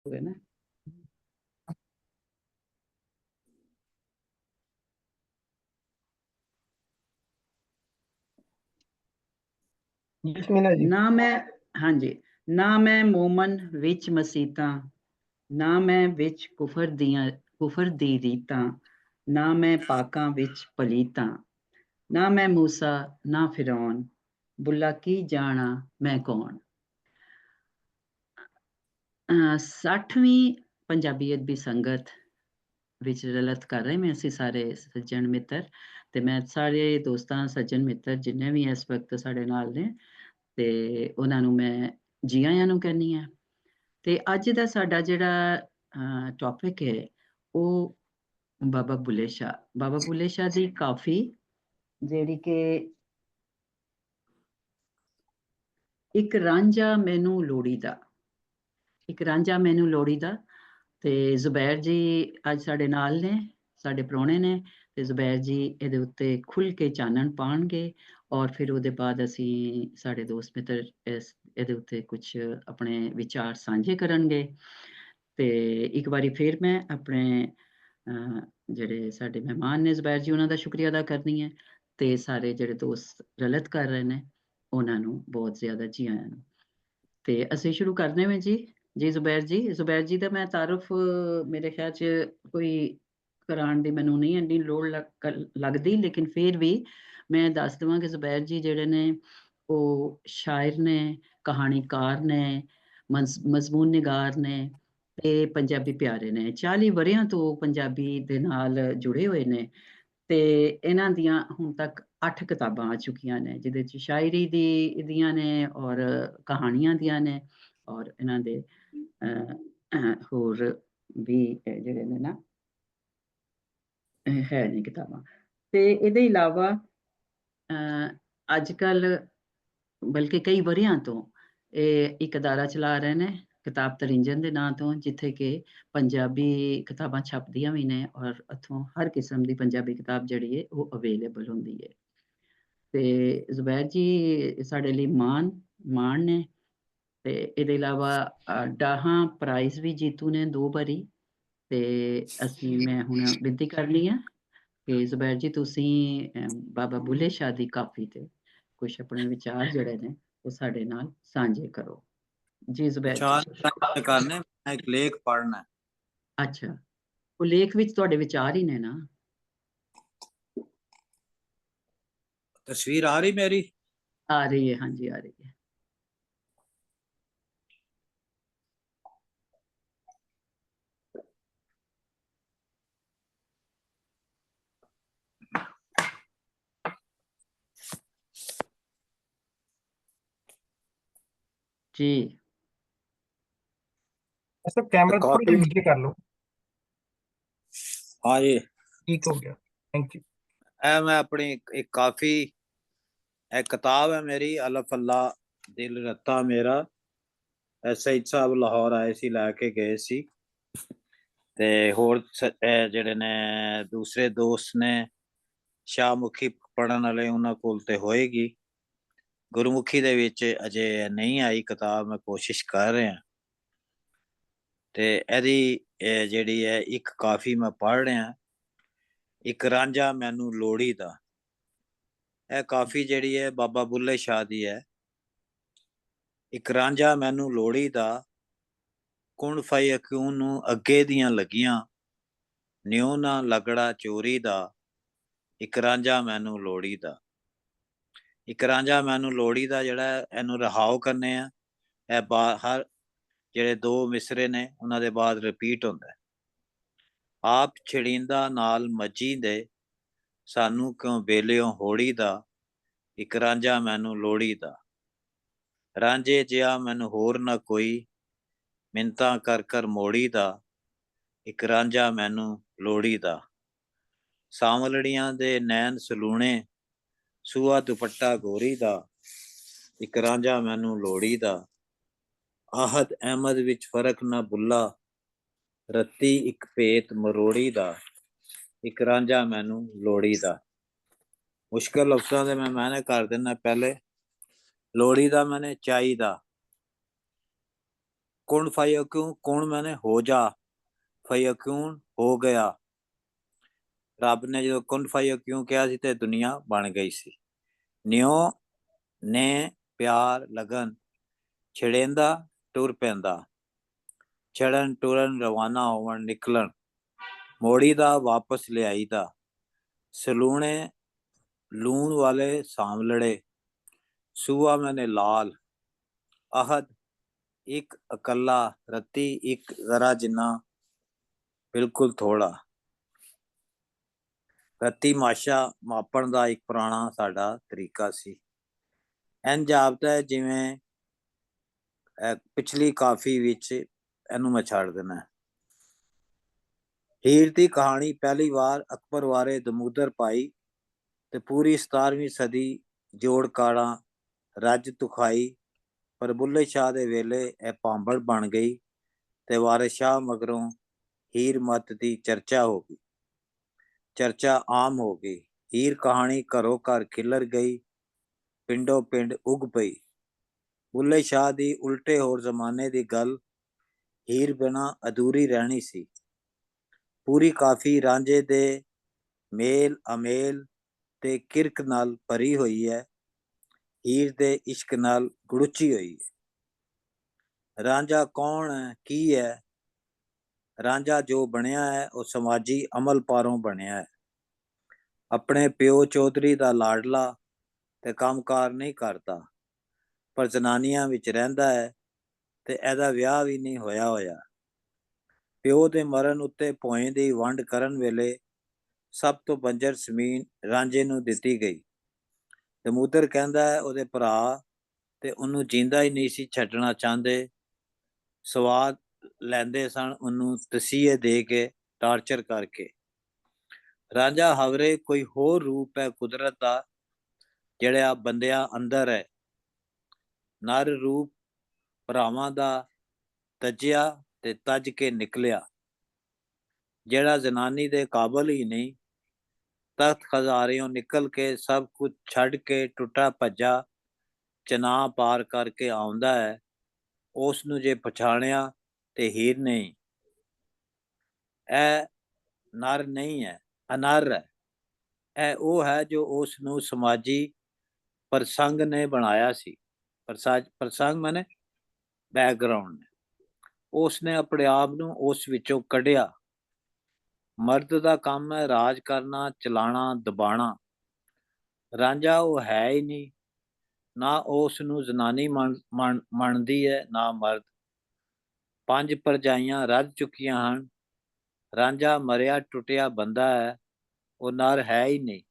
हुए ना। ਯਸਮੀਨਾ ਜੀ। ना मैं, हाँ जी, ना मैं मोमन विच मसीता, ना मैं विच कुफर दी रीतां, ना मैं पाकां विच पलीतां, ना मैं मूसा ना फिरौन, बुला की जाना मैं कौन। 60ਵੀਂ ਪੰਜਾਬੀ ਅਦਬੀ ਸੰਗਤ ਵਿੱਚ ਰਲਤ ਕਰ ਰਹੇ ਮੈਂ ਅਸੀਂ ਸਾਰੇ ਸੱਜਣ ਮਿੱਤਰ ਤੇ ਮੈਂ ਸਾਰੇ ਦੋਸਤਾਂ ਸੱਜਣ ਮਿੱਤਰ ਜਿੰਨੇ ਵੀ ਇਸ ਵਕਤ ਸਾਡੇ ਨਾਲ ਨੇ ਤੇ ਉਹਨਾਂ ਨੂੰ ਮੈਂ ਜੀ ਆਇਆਂ ਨੂੰ ਕਹਿੰਦੀ ਆ। ਤੇ ਅੱਜ ਦਾ ਸਾਡਾ ਜਿਹੜਾ ਟੌਪਿਕ ਹੈ ਉਹ ਬਾਬਾ ਬੁੱਲੇ ਸ਼ਾਹ ਦੀ ਕਾਫੀ, ਜਿਹੜੀ ਕਿ ਇੱਕ ਰਾਂਝਾ ਮੈਨੂੰ ਲੋੜੀਦਾ, ਇੱਕ ਰਾਂਝਾ ਮੈਨੂੰ ਲੋੜੀਦਾ। ਤੇ ਜ਼ੁਬੈਰ ਜੀ ਅੱਜ ਸਾਡੇ ਨਾਲ ਨੇ, ਸਾਡੇ ਪ੍ਰਾਹੁਣੇ ਨੇ ਤੇ ਜ਼ੁਬੈਰ ਜੀ ਇਹਦੇ ਉੱਤੇ ਖੁੱਲ ਕੇ ਚਾਨਣ ਪਾਣਗੇ ਔਰ ਫਿਰ ਉਹਦੇ ਬਾਅਦ ਅਸੀਂ ਸਾਡੇ ਦੋਸਤ ਮਿੱਤਰ ਇਹਦੇ ਉੱਤੇ ਕੁਝ ਆਪਣੇ ਵਿਚਾਰ ਸਾਂਝੇ ਕਰਨਗੇ। ਤੇ ਇੱਕ ਵਾਰੀ ਫਿਰ ਮੈਂ ਆਪਣੇ ਜਿਹੜੇ ਸਾਡੇ ਮਹਿਮਾਨ ਨੇ ਜ਼ੁਬੈਰ ਜੀ ਉਹਨਾਂ ਦਾ ਸ਼ੁਕਰੀਆ ਅਦਾ ਕਰਨੀ ਹੈ ਤੇ ਸਾਰੇ ਜਿਹੜੇ ਦੋਸਤ ਰਲਤ ਕਰ ਰਹੇ ਨੇ ਉਹਨਾਂ ਨੂੰ ਬਹੁਤ ਜ਼ਿਆਦਾ ਜੀ ਆਇਆਂ ਨੂੰ। ਤੇ ਅਸੀਂ ਸ਼ੁਰੂ ਕਰਨੇ ਵਿੱਚ ਜੀ ਜ਼ੁਬੈਰ ਜੀ ਦਾ ਮੈਂ ਤਾਰਫ ਮੇਰੇ ਖਿਆਲ 'ਚ ਕੋਈ ਕਰਾਉਣ ਦੀ ਮੈਨੂੰ ਨਹੀਂ ਇੰਨੀ ਲੋੜ ਲੱਗਦੀ, ਲੇਕਿਨ ਫਿਰ ਵੀ ਮੈਂ ਦੱਸ ਦੇਵਾਂ ਕਿ ਜ਼ੁਬੈਰ ਜੀ ਜਿਹੜੇ ਨੇ ਉਹ ਸ਼ਾਇਰ ਨੇ, ਕਹਾਣੀਕਾਰ ਨੇ, ਮਜ਼ਮੂਨ ਨਿਗਾਰ ਨੇ ਤੇ ਪੰਜਾਬੀ ਪਿਆਰੇ ਨੇ। 40 ਵਰ੍ਹਿਆਂ ਤੋਂ ਪੰਜਾਬੀ ਦੇ ਨਾਲ ਜੁੜੇ ਹੋਏ ਨੇ ਤੇ ਇਹਨਾਂ ਦੀਆਂ ਹੁਣ ਤੱਕ 8 ਕਿਤਾਬਾਂ ਆ ਚੁੱਕੀਆਂ ਨੇ, ਜਿਹਦੇ 'ਚ ਸ਼ਾਇਰੀ ਦੀਆਂ ਨੇ ਔਰ ਕਹਾਣੀਆਂ ਦੀਆਂ ਨੇ ਔਰ ਇਹਨਾਂ ਦੇ ਹੋਰ ਵੀ ਜਿਹੜੇ ਨੇ ਨਾ ਹੈ ਨੇ ਕਿਤਾਬਾਂ। ਤੇ ਇਹਦੇ ਇਲਾਵਾ ਅੱਜ ਕੱਲ ਬਲਕਿ ਕਈ ਵਰ੍ਹਿਆਂ ਤੋਂ ਇਹ ਇੱਕ ਅਦਾਰਾ ਚਲਾ ਰਹੇ ਨੇ ਕਿਤਾਬ ਤਰਿੰਜਨ ਦੇ ਨਾਂ ਤੋਂ, ਜਿੱਥੇ ਕਿ ਪੰਜਾਬੀ ਕਿਤਾਬਾਂ ਛਪਦੀਆਂ ਵੀ ਨੇ ਔਰ ਇੱਥੋਂ ਹਰ ਕਿਸਮ ਦੀ ਪੰਜਾਬੀ ਕਿਤਾਬ ਜਿਹੜੀ ਹੈ ਉਹ ਅਵੇਲੇਬਲ ਹੁੰਦੀ ਹੈ। ਤੇ ਜ਼ੁਬੈਰ ਜੀ ਸਾਡੇ ਲਈ ਮਾਣ ਨੇ ਤੇ ਇਹਦੇ ਇਲਾਵਾ ਡਾਹਾਂ ਪ੍ਰਾਈਜ਼ ਵੀ ਜੀਤੂ ਨੇ 2 ਵਾਰੀ। ਤੇ ਮੈਂ ਹੁਣ ਬੇਨਤੀ ਕਰਨੀ ਆ ਕਿ ਜ਼ੁਬੈਰ ਜੀ ਤੁਸੀਂ ਬਾਬਾ ਬੁੱਲੇ ਸ਼ਾਹ ਦੀ ਕਾਫੀ ਤੇ ਕੁਝ ਆਪਣੇ ਵਿਚਾਰ ਜਿਹੜੇ ਨੇ ਉਹ ਸਾਡੇ ਨਾਲ ਸਾਂਝੇ ਕਰੋ। ਜੀ ਜ਼ੁਬੈਰ ਜੀ। ਵਿਚਾਰ ਕਰਨੇ, ਮੈਂ ਇੱਕ ਲੇਖ ਪੜ੍ਹਨਾ। ਅੱਛਾ, ਉਹ ਲੇਖ ਵਿੱਚ ਤੁਹਾਡੇ ਵਿਚਾਰ ਹੀ ਨੇ ਨਾ। ਤਸਵੀਰ ਆ ਰਹੀ ਮੇਰੀ? ਆ ਰਹੀ ਹੈ, ਹਾਂਜੀ ਆ ਰਹੀ ਹੈ। जी अच्छा, कैमरा थोड़ा सा नीचे कर लो। हाँ जी, ठीक हो गया, थैंक यू। मैं अपनी एक काफी एक किताब है मेरी, अलफ अल्लाह दिल रत्ता मेरा। सईद साहब लाहौर आए सी, लैके गए सी ਤੇ ਹੋਰ ਜਿਹੜੇ ਨੇ ਦੂਸਰੇ ਦੋਸਤ ਨੇ ਸ਼ਾਹਮੁਖੀ ਪੜਨ ਵਾਲੇ, ਉਹਨਾਂ ਕੋਲ ਤੇ ਹੋਏਗੀ। ਗੁਰਮੁਖੀ ਦੇ ਵਿੱਚ ਅਜੇ ਨਹੀਂ ਆਈ ਕਿਤਾਬ, ਮੈਂ ਕੋਸ਼ਿਸ਼ ਕਰ ਰਿਹਾ। ਤੇ ਇਹਦੀ ਜਿਹੜੀ ਹੈ ਇੱਕ ਕਾਫੀ ਮੈਂ ਪੜ੍ਹ ਰਿਹਾ, ਇੱਕ ਰਾਂਝਾ ਮੈਨੂੰ ਲੋੜੀ ਦਾ। ਇਹ ਕਾਫੀ ਜਿਹੜੀ ਹੈ ਬਾਬਾ ਬੁੱਲੇ ਸ਼ਾਹ ਦੀ ਹੈ। ਇੱਕ ਰਾਂਝਾ ਮੈਨੂੰ ਲੋੜੀ ਦਾ, ਕੁਣ ਫਯਕੂਨ ਨੂੰ ਅੱਗੇ ਦੀਆਂ ਲੱਗੀਆਂ, ਨਿਉ ਨਾ ਲਗੜਾ ਚੋਰੀ ਦਾ। ਇੱਕ ਰਾਂਝਾ ਮੈਨੂੰ ਲੋੜੀ ਦਾ, ਇੱਕ ਰਾਂਝਾ ਮੈਨੂੰ ਲੋੜੀ ਦਾ ਜਿਹੜਾ ਇਹਨੂੰ ਰਹਾਓ ਕਰਨੇ ਆ। ਇਹ ਹਰ ਜਿਹੜੇ 2 ਮਿਸਰੇ ਨੇ ਉਹਨਾਂ ਦੇ ਬਾਅਦ ਰਿਪੀਟ ਹੁੰਦਾ। ਆਪ ਛੜੀਂਦਾ ਨਾਲ ਮੱਜੀ ਦੇ, ਸਾਨੂੰ ਕਿਉਂ ਬੇਲਿਓ ਹੋੜੀ ਦਾ। ਇੱਕ ਰਾਂਝਾ ਮੈਨੂੰ ਲੋੜੀ ਦਾ, ਰਾਂਝੇ ਜਿਹਾ ਮੈਨੂੰ ਹੋਰ ਨਾ ਕੋਈ, ਮਿੰਤਾਂ ਕਰ ਕਰ ਮੋੜੀ ਦਾ। ਇੱਕ ਰਾਂਝਾ ਮੈਨੂੰ ਲੋੜੀ ਦਾ, ਸਾਂਵਲੜੀਆਂ ਦੇ ਨੈਣ ਸਲੂਣੇ, ਸੂਆ ਦੁਪੱਟਾ ਗੋਰੀ ਦਾ। ਇੱਕ ਰਾਂਝਾ ਮੈਨੂੰ ਲੋੜੀ ਦਾ, ਆਹਦ ਅਹਿਮਦ ਵਿੱਚ ਫਰਕ ਨਾ ਬੁੱਲਾ, ਰੱਤੀ ਇੱਕ ਭੇਤ ਮਰੋੜੀ ਦਾ। ਇੱਕ ਰਾਂਝਾ ਮੈਨੂੰ ਲੋੜੀ ਦਾ। ਮੁਸ਼ਕਿਲ ਲਫ਼ਜ਼ਾਂ ਦੇ ਮੈਂ ਮਾਇਨੇ ਕਰ ਦਿੰਦਾ। ਪਹਿਲੇ ਲੋੜੀ ਦਾ ਮੈਨੇ ਚਾਹੀਦਾ, कुण फयक्यूं, कुण मैंने हो जा, फयक्यून हो गया। ਰੱਬ ਨੇ ਜਦੋਂ ਕੁਨ ਫਯਕੂੰ ਕਿਹਾ ਸੀ ਤੇ ਦੁਨੀਆ ਬਣ ਗਈ ਸੀ। ਨਿਉ ਨੇ ਪਿਆਰ ਲਗਨ ਛਿੜੇਂਦਾ ਟੁਰ ਪੈਂਦਾ। ਛੜਨ ਟੁਰਨ ਰਵਾਨਾ ਹੋਵਣ ਨਿਕਲਣ ਮੋੜੀ ਦਾ ਵਾਪਸ ਲਿਆਈ ਦਾ। ਸਲੂਣੇ ਲੂਣ ਵਾਲੇ ਸਾਂਵਲੜੇ ਸੂਆ ਮੈਨੇ ਲਾਲ। ਅਹਦ ਇੱਕ ਇਕੱਲਾ ਰੱਤੀ ਇੱਕ ਜ਼ਰਾ ਜਿੰਨਾ ਬਿਲਕੁਲ ਥੋੜਾ। ਰੱਤੀ ਮਾਸ਼ਾ ਮਾਪਣ ਦਾ ਇੱਕ ਪੁਰਾਣਾ ਸਾਡਾ ਤਰੀਕਾ ਸੀ। ਇੰਝ ਜਾਪਦਾ ਹੈ ਜਿਵੇਂ ਪਿਛਲੀ ਕਾਫੀ ਵਿੱਚ ਇਹਨੂੰ ਮੈਂ ਛੱਡ ਦੇਣਾ। ਹੀਰ ਦੀ ਕਹਾਣੀ ਪਹਿਲੀ ਵਾਰ ਅਕਬਰ ਵਾਰੇ ਦਮੂਦਰ ਪਾਈ ਤੇ ਪੂਰੀ 17ਵੀਂ ਸਦੀ ਜੋੜ ਕਾੜਾ ਰੱਜ ਤੁਖਾਈ। ਪਰ ਬੁੱਲੇ ਸ਼ਾਹ ਦੇ ਵੇਲੇ ਇਹ ਭਾਂਬੜ ਬਣ ਗਈ ਤੇ ਵਾਰਿਸ ਸ਼ਾਹ ਮਗਰੋਂ ਹੀਰ ਮੱਤ ਦੀ ਚਰਚਾ ਹੋ ਗਈ, ਚਰਚਾ ਆਮ ਹੋ ਗਈ। ਹੀਰ ਕਹਾਣੀ ਘਰੋਂ ਘਰ ਖਿਲਰ ਗਈ, ਪਿੰਡੋਂ ਪਿੰਡ ਉੱਗ ਪਈ। ਬੁੱਲੇ ਸ਼ਾਹ ਦੀ ਉਲਟੇ ਹੋਰ ਜ਼ਮਾਨੇ ਦੀ ਗੱਲ ਹੀਰ ਬਿਨਾਂ ਅਧੂਰੀ ਰਹਿਣੀ ਸੀ। ਪੂਰੀ ਕਾਫੀ ਰਾਂਝੇ ਦੇ ਮੇਲ ਅਮੇਲ ਤੇ ਕਿਰਕ ਨਾਲ ਭਰੀ ਹੋਈ ਹੈ, ਹੀਰ ਦੇ ਇਸ਼ਕ ਨਾਲ ਗੁੜਚੀ ਹੋਈ ਹੈ। ਰਾਂਝਾ ਕੌਣ ਹੈ, ਕੀ ਹੈ? ਰਾਂਝਾ ਜੋ ਬਣਿਆ ਹੈ ਉਹ ਸਮਾਜੀ ਅਮਲ ਪਾਰੋਂ ਬਣਿਆ ਹੈ। ਆਪਣੇ ਪਿਓ ਚੌਧਰੀ ਦਾ ਲਾਡਲਾ ਤੇ ਕੰਮਕਾਰ ਨਹੀਂ ਕਰਦਾ, ਪਰ ਜ਼ਨਾਨੀਆਂ ਵਿੱਚ ਰਹਿੰਦਾ ਹੈ ਤੇ ਇਹਦਾ ਵਿਆਹ ਵੀ ਨਹੀਂ ਹੋਇਆ। ਪਿਓ ਦੇ ਮਰਨ ਉੱਤੇ ਭੋਏ ਦੀ ਵੰਡ ਕਰਨ ਵੇਲੇ ਸਭ ਤੋਂ ਬੰਜਰ ਜ਼ਮੀਨ ਰਾਂਝੇ ਨੂੰ ਦਿੱਤੀ ਗਈ। ਦਮੂਦਰ ਕਹਿੰਦਾ ਹੈ ਉਹਦੇ ਭਰਾ ਤੇ ਉਹਨੂੰ ਜਿੰਦਾ ਹੀ ਨਹੀਂ ਸੀ ਛੱਡਣਾ ਚਾਹੁੰਦੇ, ਸਵਾਦ ਲੈਂਦੇ ਸਨ ਉਹਨੂੰ ਤਸੀਹੇ ਦੇ ਕੇ, ਟਾਰਚਰ ਕਰਕੇ। ਰਾਂਝਾ ਹਵਰੇ ਕੋਈ ਹੋਰ ਰੂਪ ਹੈ ਕੁਦਰਤ ਦਾ ਜਿਹੜਾ ਬੰਦਿਆਂ ਅੰਦਰ ਹੈ। ਨਰ ਰੂਪ ਭਰਾਵਾਂ ਦਾ ਤਜਿਆ ਤੇ ਤਜ ਕੇ ਨਿਕਲਿਆ, ਜਿਹੜਾ ਜ਼ਨਾਨੀ ਦੇ ਕਾਬਲ ਹੀ ਨਹੀਂ। ਤਖਤ ਖਜ਼ਾਰਿਓਂ ਨਿਕਲ ਕੇ ਸਭ ਕੁਝ ਛੱਡ ਕੇ ਟੁੱਟਾ ਭੱਜਾ ਚਨਾਹ ਪਾਰ ਕਰਕੇ ਆਉਂਦਾ ਹੈ, ਉਸ ਨੂੰ ਜੇ ਪਛਾਣਿਆ ਤੇ ਹੀਰ ਨਹੀਂ। ਇਹ ਨਰ ਨਹੀਂ ਹੈ, ਅਨਰ ਹੈ। ਇਹ ਉਹ ਹੈ ਜੋ ਉਸ ਨੂੰ ਸਮਾਜੀ ਪ੍ਰਸੰਗ ਨੇ ਬਣਾਇਆ ਸੀ। ਪ੍ਰਸੰਗ ਮਾਨੇ ਬੈਕਗਰਾਉਂਡ। ਉਸ ਨੇ ਆਪਣੇ ਆਪ ਨੂੰ ਉਸ ਵਿੱਚੋਂ ਕੱਢਿਆ। ਮਰਦ ਦਾ ਕੰਮ ਹੈ ਰਾਜ ਕਰਨਾ, ਚਲਾਣਾ, ਦਬਾਣਾ। ਰਾਂਝਾ ਉਹ ਹੈ ਹੀ ਨਹੀਂ, ਨਾ ਉਸ ਨੂੰ ਜ਼ਨਾਨੀ ਮੰਨਦੀ ਹੈ ਨਾ ਮਰਦ। 5 ਭਰਜਾਈਆਂ ਰੱਜ ਚੁੱਕੀਆਂ ਹਨ। ਰਾਂਝਾ ਮਰਿਆ ਟੁੱਟਿਆ ਬੰਦਾ ਹੈ, ਉਹ ਨਰ ਹੈ ਹੀ ਨਹੀਂ।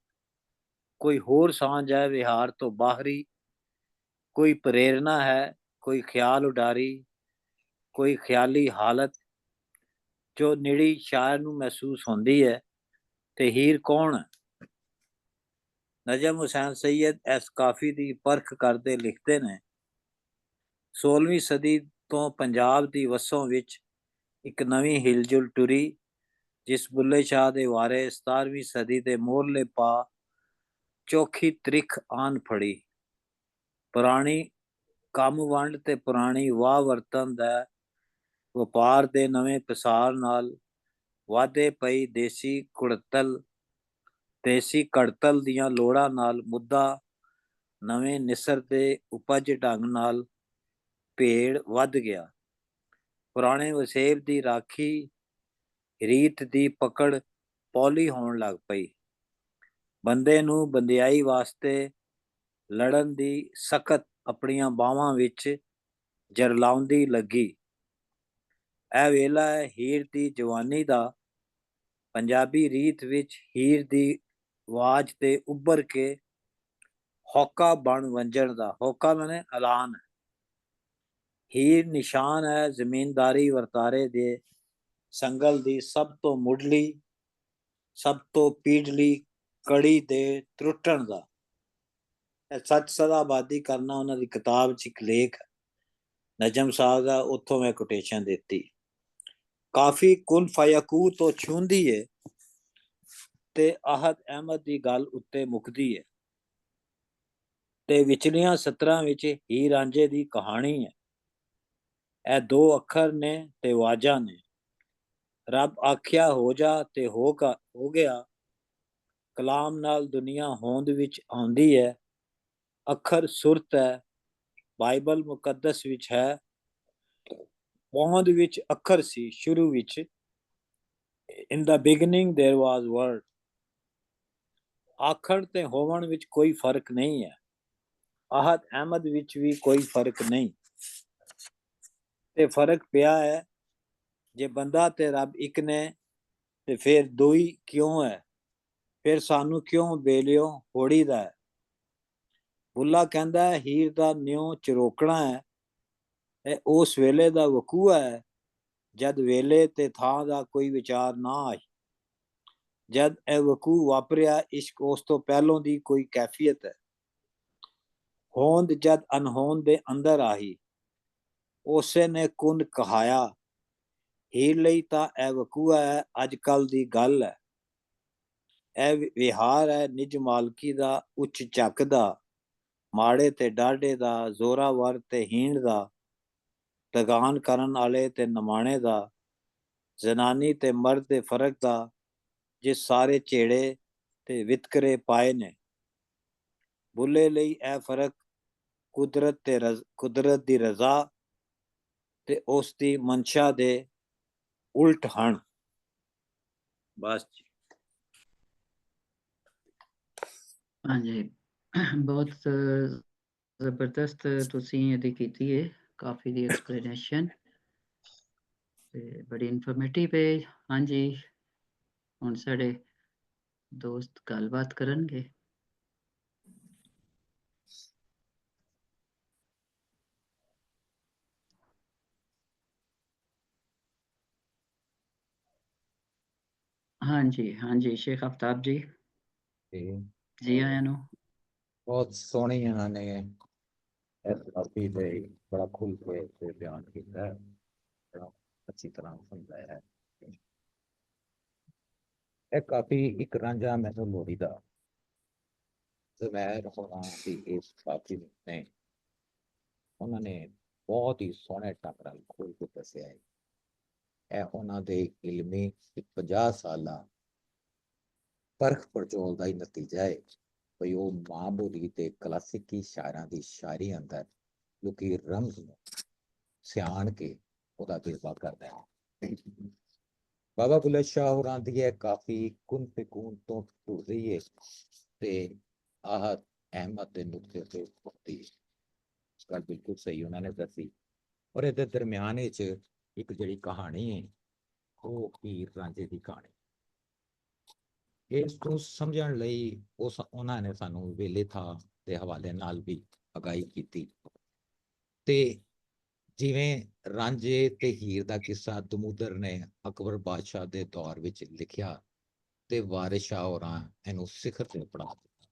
ਕੋਈ ਹੋਰ ਸਾਂਝ ਹੈ ਵਿਹਾਰ ਤੋਂ ਬਾਹਰੀ, ਕੋਈ ਪ੍ਰੇਰਨਾ ਹੈ, ਕੋਈ ਖਿਆਲ ਉਡਾਰੀ, ਕੋਈ ਖਿਆਲੀ ਹਾਲਤ ਜੋ ਨਿੜੀ ਸ਼ਾਇਰ ਨੂੰ ਮਹਿਸੂਸ ਹੁੰਦੀ ਹੈ। ਤੇ ਹੀਰ ਕੌਣ ਹੈ? ਨਜਮ ਹੁਸੈਨ ਸਈਦ ਇਸ ਕਾਫੀ ਦੀ ਪਰਖ ਕਰਦੇ ਲਿਖਦੇ ਨੇ, 16ਵੀਂ ਸਦੀ ਤੋਂ ਪੰਜਾਬ ਦੀ ਵਸੋਂ ਵਿੱਚ ਇੱਕ ਨਵੀਂ ਹਿਲਜੁਲ ਟੁਰੀ, ਜਿਸ ਬੁੱਲੇ ਸ਼ਾਹ ਦੇ ਵਾਰੇ 17ਵੀਂ ਸਦੀ ਦੇ ਮੋਹਰਲੇ ਪਾ ਚੋਖੀ ਤ੍ਰਿਖ ਆਨ ਫੜੀ। ਪੁਰਾਣੀ ਕੰਮ ਵੰਡ ਤੇ ਪੁਰਾਣੀ ਵਾਹ ਵਰਤਨ ਦਾ ਵਪਾਰ ਦੇ ਨਵੇਂ ਪਸਾਰ ਨਾਲ ਵਾਧੇ ਪਈ ਦੇਸੀ ਕੜਤਲ ਦੀਆਂ ਲੋੜਾਂ ਨਾਲ ਮੁੱਦਾ ਨਵੇਂ ਨਿਸਰ ਦੇ ਉਪਜ ਢੰਗ ਨਾਲ ਭੇੜ ਵੱਧ ਗਿਆ। ਪੁਰਾਣੇ ਵਸੇਬ ਦੀ ਰਾਖੀ ਰੀਤ ਦੀ ਪਕੜ ਪੌਲੀ ਹੋਣ ਲੱਗ ਪਈ। ਬੰਦੇ ਨੂੰ ਬੰਦਿਆਈ ਵਾਸਤੇ ਲੜਨ ਦੀ ਸਖਤ ਆਪਣੀਆਂ ਬਾਹਾਂ ਵਿੱਚ ਜਰਲਾਉਂਦੀ ਲੱਗੀ। ਇਹ ਵੇਲਾ ਹੈ ਹੀਰ ਦੀ ਜਵਾਨੀ ਦਾ। ਪੰਜਾਬੀ ਰੀਤ ਵਿੱਚ ਹੀਰ ਦੀ ਆਵਾਜ਼ ਤੇ ਉੱਭਰ ਕੇ ਹੋਕਾ ਬਣ ਵੰਜਣ ਦਾ। ਹੋਕਾ ਮਾਨੇ ਐਲਾਨ। ਹੀਰ ਨਿਸ਼ਾਨ ਹੈ ਜ਼ਮੀਨਦਾਰੀ ਵਰਤਾਰੇ ਦੇ ਸੰਗਲ ਦੀ ਸਭ ਤੋਂ ਮੁੱਢਲੀ, ਸਭ ਤੋਂ ਪੀੜਲੀ ਕੜੀ ਦੇ ਟੁੱਟਣ ਦਾ। ਸੱਚ ਸਦਾਬਾਦੀ ਕਰਨਾ ਉਹਨਾਂ ਦੀ ਕਿਤਾਬ 'ਚ ਇੱਕ ਲੇਖ ਨਜਮ ਸਾਹਿਬ ਦਾ, ਉੱਥੋਂ ਮੈਂ ਕੋਟੇਸ਼ਨ ਦਿੱਤੀ। ਕਾਫੀ ਕੁਨ ਫਯਕੂ ਤੋਂ ਛੂੰਦੀ ਹੈ ਤੇ ਆਹਦ ਅਹਿਮਦ ਦੀ ਗੱਲ ਉੱਤੇ ਮੁੱਕਦੀ ਹੈ ਤੇ ਵਿਚਲੀਆਂ ਸਤਰਾਂ ਵਿੱਚ ਹੀਰ ਰਾਂਝੇ ਦੀ ਕਹਾਣੀ ਹੈ। ਇਹ ਦੋ ਅੱਖਰ ਨੇ ਤੇ ਆਵਾਜ਼ਾਂ ਨੇ। ਰੱਬ ਆਖਿਆ ਹੋ ਜਾ ਤੇ ਹੋ ਗਿਆ। ਕਲਾਮ ਨਾਲ ਦੁਨੀਆ ਹੋਂਦ ਵਿੱਚ ਆਉਂਦੀ ਹੈ। ਅੱਖਰ ਸੁਰਤ ਹੈ। ਬਾਈਬਲ ਮੁਕੱਦਸ ਵਿੱਚ ਹੈ। ਹੋਂਦ ਵਿੱਚ ਅੱਖਰ ਸੀ, ਸ਼ੁਰੂ ਵਿੱਚ। In the beginning there was word। ਆਖਣ ਤੇ ਹੋਵਣ ਵਿੱਚ ਕੋਈ ਫਰਕ ਨਹੀਂ ਹੈ। ਆਹਦ ਅਹਿਮਦ ਵਿੱਚ ਵੀ ਕੋਈ ਫਰਕ ਨਹੀਂ। ਤੇ ਫਰਕ ਪਿਆ ਹੈ, ਜੇ ਬੰਦਾ ਤੇ ਰੱਬ ਇੱਕ ਨੇ ਤੇ ਫਿਰ ਦੋਈ ਕਿਉਂ ਹੈ? ਫਿਰ ਸਾਨੂੰ ਕਿਉਂ ਬੇਲਿਓ ਹੋੜੀਦਾ ਹੈ? ਬੁੱਲਾ ਕਹਿੰਦਾ ਹੈ ਹੀਰ ਦਾ ਨਿਉ ਚਰੋਕਣਾ ਹੈ। ਇਹ ਉਸ ਵੇਲੇ ਦਾ ਵਕੂਆ ਹੈ ਜਦ ਵੇਲੇ ਤੇ ਥਾਂ ਦਾ ਕੋਈ ਵਿਚਾਰ ਨਾ ਆਏ। ਜਦ ਇਹ ਵਕੂ ਵਾਪਰਿਆ, ਇਸ਼ਕ ਉਸ ਤੋਂ ਪਹਿਲੋਂ ਦੀ ਕੋਈ ਕੈਫੀਅਤ ਹੈ। ਹੋਂਦ ਜਦ ਅਨਹੋਂਦ ਦੇ ਅੰਦਰ ਆਈ, ਉਸੇ ਨੇ ਕੁੰਨ ਕਹਾਇਆ। ਹੀਰ ਲਈ ਤਾਂ ਇਹ ਵਕੂਆ ਹੈ, ਅੱਜ ਕੱਲ ਦੀ ਗੱਲ ਹੈ। ਇਹ ਵਿਹਾਰ ਹੈ ਨਿਜ ਮਾਲਕੀ ਦਾ, ਉੱਚ ਚੱਕ ਦਾ, ਮਾੜੇ ਤੇ ਡਾਢੇ ਦਾ, ਜ਼ੋਰਾਵਰ ਤੇ ਹੀਣ ਦਾ, ਤਗਾਨ ਕਰਨ ਵਾਲੇ ਤੇ ਨਮਾਣੇ ਦਾ, ਜ਼ਨਾਨੀ ਤੇ ਮਰਦ ਦੇ ਫਰਕ ਦਾ, ਜਿਸ ਸਾਰੇ ਝੇੜੇ ਤੇ ਵਿਤਕਰੇ ਪਾਏ ਨੇ। ਬੁੱਲੇ ਲਈ ਇਹ ਫਰਕ ਕੁਦਰਤ ਦੀ ਰਜ਼ਾ ਤੇ ਉਸ ਦੀ ਮਨਸ਼ਾ ਦੇ ਉਲਟ ਹਨ। ਬਸ ਜੀ। ਹਾਂਜੀ, ਬਹੁਤ ਜ਼ਬਰਦਸਤ ਤੁਸੀਂ ਇਹਦੀ ਕੀਤੀ ਹੈ, ਕਾਫੀ ਦੀ ਐਕਸਪਲੇਨੇਸ਼ਨ ਤੇ ਬੜੀ ਇਨਫੋਰਮੇਟਿਵ ਹੈ। ਹਾਂਜੀ, ਹੁਣ ਸਾਡੇ ਦੋਸਤ ਗੱਲਬਾਤ ਕਰਨਗੇ। ਹਾਂਜੀ ਹਾਂਜੀ, ਸ਼ੇਖ ਆਫਤਾਬ ਜੀ, ਜੀ ਆਇਆਂ ਨੂੰ। ਬਹੁਤ ਸੋਹਣੀ ਇਹਨਾਂ ਨੇ ਇਸ ਧਰਤੀ ਤੇ ਬੜਾ ਖੁੱਲ ਕੇ ਤੇ ਬਿਆਨ ਕੀਤਾ ਹੈ, ਬੜਾ ਅੱਛੀ ਤਰ੍ਹਾਂ ਸਮਝਾਇਆ ਹੈ। ਇਹ ਕਾਫੀ ਇੱਕ ਰਾਂਝਾ ਮੈਨੂੰ ਲੋੜੀ ਦਾ ਜ਼ਮੈਰ ਹੋਣਾ ਦੀ ਇਸ ਕਾਫੀ ਨੇ ਉਹਨਾਂ ਨੇ ਬਹੁਤ ਹੀ ਸੋਹਣੇ ਢੰਗ ਨਾਲ ਖੋਲ ਕੇ ਦੱਸਿਆ ਹੈ। ਇਹ ਉਹਨਾਂ ਦੇ ਇਲਮੀ 50 ਸਾਲਾਂ ਪਰਖ ਪੜਚੋਲ ਦਾ ਹੀ ਨਤੀਜਾ ਹੈ। ਭਈ ਉਹ ਮਾਂ ਬੋਲੀ ਤੇ ਕਲਾਸਿਕੀ ਸ਼ਾਇਰਾਂ ਦੀ ਸ਼ਾਇਰੀ ਅੰਦਰ ਲੁਕੀ ਰਮਜ਼ ਨੂੰ ਸਿਆਣ ਕੇ ਉਹਦਾ ਵੇਰਵਾ ਕਰਦਾ ਹੈ। ਬਾਬਾ ਬੁੱਲੇ ਸ਼ਾਹ ਹੋਰਾਂ ਦੀ ਇਹ ਕਾਫੀ ਕੁਨ ਫਿਕੂਨ ਤੋਂ ਟੁਰ ਰਹੀ ਹੈ ਤੇ ਆਹਦ ਅਹਿਮਦ ਦੇ ਨੁਕਤੇ ਤੇ ਪੁਖਤੀ ਹੈ। ਗੱਲ ਬਿਲਕੁਲ ਸਹੀ ਉਹਨਾਂ ਨੇ ਦੱਸੀ। ਔਰ ਇਹਦੇ ਦਰਮਿਆਨ ਵਿੱਚ ਇੱਕ ਜਿਹੜੀ ਕਹਾਣੀ ਹੈ ਉਹ ਹੀਰ ਰਾਂਝੇ ਦੀ ਕਹਾਣੀ। ਇਸ ਨੂੰ ਸਮਝਣ ਲਈ ਉਹਨਾਂ ਨੇ ਸਾਨੂੰ ਵੇਲੇ ਥਾਂ ਦੇ ਹਵਾਲੇ ਨਾਲ ਵੀ ਅਗਾਈ ਕੀਤੀ। ਤੇ ਜਿਵੇਂ ਰਾਂਝੇ ਤੇ ਹੀਰ ਦਾ ਕਿੱਸਾ ਦਮੂਦਰ ਨੇ ਅਕਬਰ ਬਾਦਸ਼ਾਹ ਦੇ ਦੌਰ ਵਿੱਚ ਲਿਖਿਆ ਤੇ ਵਾਰਿਸ ਸ਼ਾਹ ਹੋਰਾਂ ਇਹਨੂੰ ਸਿਖਰ ਤੇ ਪੜਾ ਦਿੱਤਾ।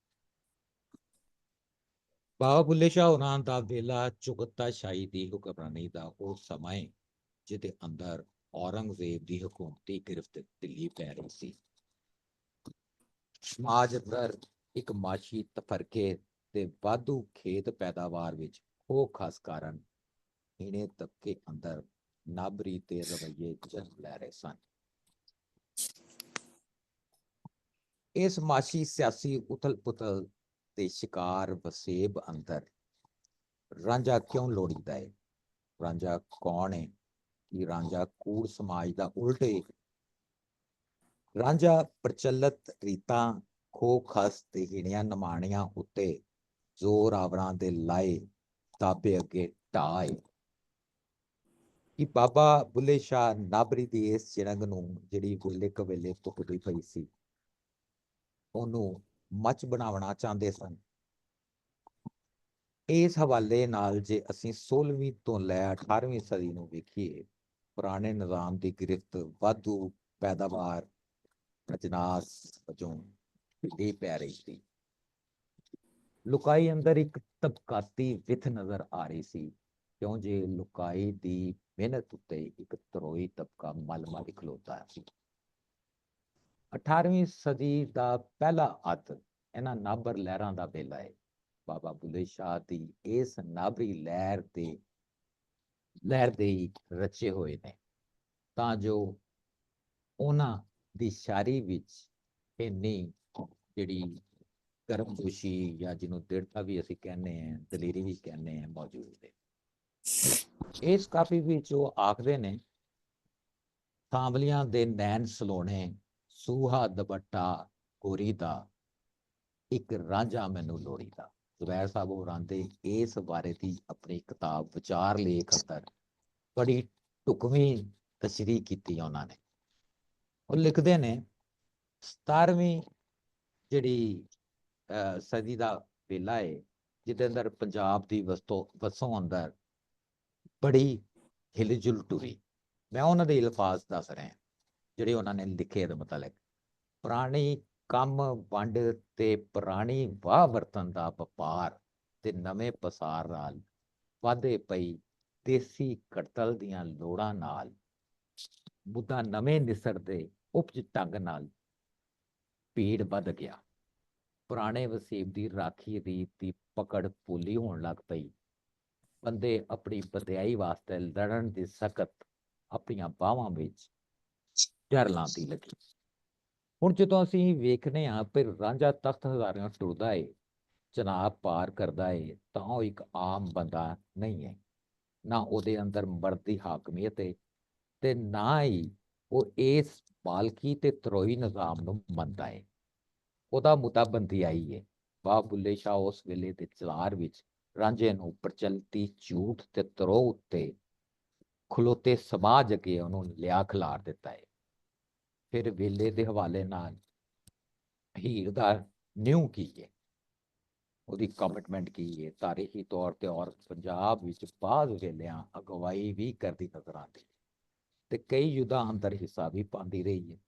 ਬਾਬਾ ਬੁੱਲੇ ਸ਼ਾਹ ਹੋਰਾਂ ਦਾ ਵੇਲਾ ਚੁਗਤਾ ਸ਼ਾਹੀ ਦੀ ਹੁਕਮਰਾਨੀ ਦਾ ਉਹ ਸਮਾਂ ਹੈ ਜਿਹਦੇ ਅੰਦਰ ਔਰੰਗਜ਼ੇਬ ਦੀ ਹਕੂਮਤੀ ਗਿਰਫਤ ਢਿੱਲੀ ਪੈ ਰਹੀ ਸੀ। ਸਮਾਜ ਅੰਦਰ ਇੱਕ ਮਾਸ਼ੀ ਤਫਰਕੇ ਤੇ ਵਾਧੂ ਖੇਤ ਪੈਦਾਵਾਰ ਵਿੱਚ ਖੋਹ ਖਾਸ ਕਾਰਨ ਹੀਣੇ ਤਬਕੇ ਅੰਦਰ ਨਾਬਰੀ ਤੇ ਰਵਈਏ ਜਨਮ ਲੈ ਰਹੇ ਸਨ। ਇਸ ਮਾਸ਼ੀ ਸਿਆਸੀ ਉਥਲ ਪੁਥਲ ਤੇ ਸ਼ਿਕਾਰ ਵਸੇਬ ਅੰਦਰ ਰਾਂਝਾ ਕਿਉਂ ਲੋੜੀਦਾ ਹੈ? ਰਾਂਝਾ ਕੌਣ ਹੈ? ਕਿ ਰਾਂਝਾ ਕੂੜ ਸਮਾਜ ਦਾ ਉਲਟ ਹੈ? ਰਾਂਝਾ ਪ੍ਰਚਲਿਤ ਰੀਤਾਂ ਖੋ ਖਸ ਤੇ ਹੀਣਿਆਂ ਨਮਾਣਿਆਂ ਉੱਤੇ ਜ਼ੋਰ ਆਵਰਾਂ ਦੇ ਲਾਏ ਤਾਬੇ ਅੱਗੇ ਢਾਏ। ਕਿ ਬਾਬਾ ਬੁੱਲੇ ਸ਼ਾਹ ਨਾਬਰੀ ਦੀ ਇਸ ਚਿਰੰਗ ਨੂੰ ਜਿਹੜੀ ਵੇਲੇ ਕਵੇਲੇ ਪੁੱਕਦੀ ਪਈ ਸੀ ਉਹਨੂੰ ਮੱਚ ਬਣਾਉਣਾ ਚਾਹੁੰਦੇ ਸਨ। ਇਸ ਹਵਾਲੇ ਨਾਲ ਜੇ ਅਸੀਂ 16ਵੀਂ ਤੋਂ ਲੈ 18ਵੀਂ ਸਦੀ ਨੂੰ ਵੇਖੀਏ, ਪੁਰਾਣੇ ਨਿਜ਼ਾਮ ਦੀ ਗਿਰਫਤ ਵਾਧੂ ਪੈਦਾਵਾਰ ਅਜਨਾਸ ਵਜੋਂ ਢਿੱਲੀ ਪੈ ਰਹੀ ਸੀ। ਲੁਕਾਈ ਅੰਦਰ ਇੱਕ ਤਬਕਾਤੀ ਵਿੱਥ ਨਜ਼ਰ ਆ ਰਹੀ ਸੀ, ਕਿਉਂ ਜੇ ਲੁਕਾਈ ਦੀ ਮਿਹਨਤ ਉੱਤੇ ਇੱਕ ਤਰੋਈ ਤਬਕਾ ਮਲਮਲ ਖਲੋਤਾ ਸੀ। 18ਵੀਂ ਸਦੀ ਦਾ ਪਹਿਲਾ ਅੱਧ ਇਹਨਾਂ ਨਾਬਰ ਲਹਿਰਾਂ ਦਾ ਵੇਲਾ ਹੈ। ਬਾਬਾ ਬੁੱਲੇ ਸ਼ਾਹ ਦੀ ਇਸ ਨਾਬਰੀ ਲਹਿਰ ਦੇ ਲਹਿਰ ਦੇ ਹੀ ਰਚੇ ਹੋਏ ਨੇ, ਤਾਂ ਜੋ ਉਹਨਾਂ ਦੀ ਸ਼ਾਇਰੀ ਵਿੱਚ ਇੰਨੀ ਜਿਹੜੀ ਕਰਮਜੋਸ਼ੀ ਜਾਂ ਜਿਹਨੂੰ ਦ੍ਰਿੜਤਾ ਵੀ ਅਸੀਂ ਕਹਿੰਦੇ ਹਾਂ, ਦਲੇਰੀ ਵੀ ਕਹਿੰਦੇ ਹਾਂ, ਮੌਜੂਦ ਹੈ। ਇਸ ਕਾਫੀ ਵਿੱਚ ਉਹ ਆਖਦੇ ਨੇ, ਸਾਂਵਲੀਆਂ ਦੇ ਨੈਣ ਸਲੋਣੇ, ਸੂਹਾ ਦੁਪੱਟਾ ਗੋਰੀ ਦਾ, ਇੱਕ ਰਾਂਝਾ ਮੈਨੂੰ ਲੋੜੀਦਾ। ਜ਼ੁਬੈਰ ਸਾਹਿਬ ਹੋਰਾਂ ਦੇ ਇਸ ਬਾਰੇ ਦੀ ਆਪਣੀ ਕਿਤਾਬ ਵਿਚਾਰ ਲੇਖ ਅੰਦਰ ਬੜੀ ਢੁਕਵੀਂ ਤਸ਼ਰੀਹ ਕੀਤੀ ਉਹਨਾਂ ਨੇ। ਉਹ ਲਿਖਦੇ ਨੇ, 17ਵੀਂ ਜਿਹੜੀ ਸਦੀ ਦਾ ਵੇਲਾ ਹੈ, ਜਿਹਦੇ ਅੰਦਰ ਪੰਜਾਬ ਦੀ ਵਸੋਂ ਅੰਦਰ ਬੜੀ ਹਿਲਜੁਲ ਟੁਰੀ। ਮੈਂ ਉਹਨਾਂ ਦੇ ਅਲਫਾਜ਼ ਦੱਸ ਰਿਹਾ ਜਿਹੜੇ ਉਹਨਾਂ ਨੇ ਲਿਖੇ ਦੇ ਮੁਤਲਕ। ਪੁਰਾਣੀ ਕੰਮ ਵੰਡ ਤੇ ਪੁਰਾਣੀ ਵਾਹ ਵਰਤਨ ਦਾ ਵਪਾਰ ਤੇ ਨਵੇਂ ਪਸਾਰ ਨਾਲ ਵਾਧੇ ਪਈ ਦੇਸੀ ਕਟਲ ਦੀਆਂ ਲੋੜਾਂ ਨਾਲ, ਮੁੱਦਾ ਨਵੇਂ ਨਿਸਰਦੇ ਉਪਜ ਢੰਗ ਨਾਲ ਭੀੜ ਵੱਧ ਗਿਆ। ਪੁਰਾਣੇ ਵਸੀਬ ਦੀ ਰਾਖੀ ਰੀਤ ਦੀ ਪਕੜ ਭੁੱਲੀ ਹੋਣ ਲੱਗ ਪਈ। ਬੰਦੇ ਆਪਣੀ ਵਧਿਆਈ ਵਾਸਤੇ ਲੜਨ ਦੀ ਸਖਤ ਆਪਣੀਆਂ ਬਾਹਾਂ ਵਿੱਚ ਡਰ ਲਾਉਂਦੀ ਲੱਗੀ। ਹੁਣ ਜਦੋਂ ਅਸੀਂ ਵੇਖਦੇ ਹਾਂ ਫਿਰ ਰਾਂਝਾ ਤਖਤ ਹਜ਼ਾਰਿਆਂ ਟੁਰਦਾ ਏ, ਚਨਾਬ ਪਾਰ ਕਰਦਾ ਏ, ਤਾਂ ਉਹ ਇੱਕ ਆਮ ਬੰਦਾ ਨਹੀਂ ਹੈ। ਨਾ ਉਹਦੇ ਅੰਦਰ ਮਰਦ ਦੀ ਹਾਕਮੀਅਤ ਹੈ ਤੇ ਨਾ ਹੀ ਉਹ ਇਸ ਪਾਲਕੀ ਤੇ ਤਰੋਈ ਨਿਜ਼ਾਮ ਨੂੰ ਮੰਨਦਾ ਹੈ। ਉਹਦਾ ਮੁੱਦਾ ਬੰਦਿਆਈ ਹੈ। ਬਾਬਾ ਬੁੱਲੇ ਸ਼ਾਹ ਉਸ ਵੇਲੇ ਦੇ ਚਲਾਰ ਵਿੱਚ ਰਾਂਝੇ ਨੂੰ ਪ੍ਰਚਲਿਤੀ ਝੂਠ ਤੇ ਤਰੋਹ ਉੱਤੇ ਖਲੋਤੇ ਸਮਾਜ ਅੱਗੇ ਉਹਨੂੰ ਲਿਆ ਖਿਲਾਰ ਦਿੱਤਾ ਹੈ। ਫਿਰ ਵੇਲੇ ਦੇ ਹਵਾਲੇ ਨਾਲ ਹੀਰ ਦਾ ਨਿਊ ਕੀ ਹੈ, ਉਹਦੀ ਕਮਿਟਮੈਂਟ ਕੀ ਹੈ। ਤਾਰੀਖੀ ਤੌਰ ਤੇ ਔਰਤ ਪੰਜਾਬ ਵਿੱਚ ਬਾਅਦ ਵੇਲਿਆਂ ਅਗਵਾਈ ਵੀ ਕਰਦੀ ਨਜ਼ਰ ਆਉਂਦੀ ਤੇ ਕਈ ਯੁੱਧਾਂ ਅੰਦਰ ਹਿੱਸਾ ਵੀ ਪਾਉਂਦੀ ਰਹੀ ਹੈ।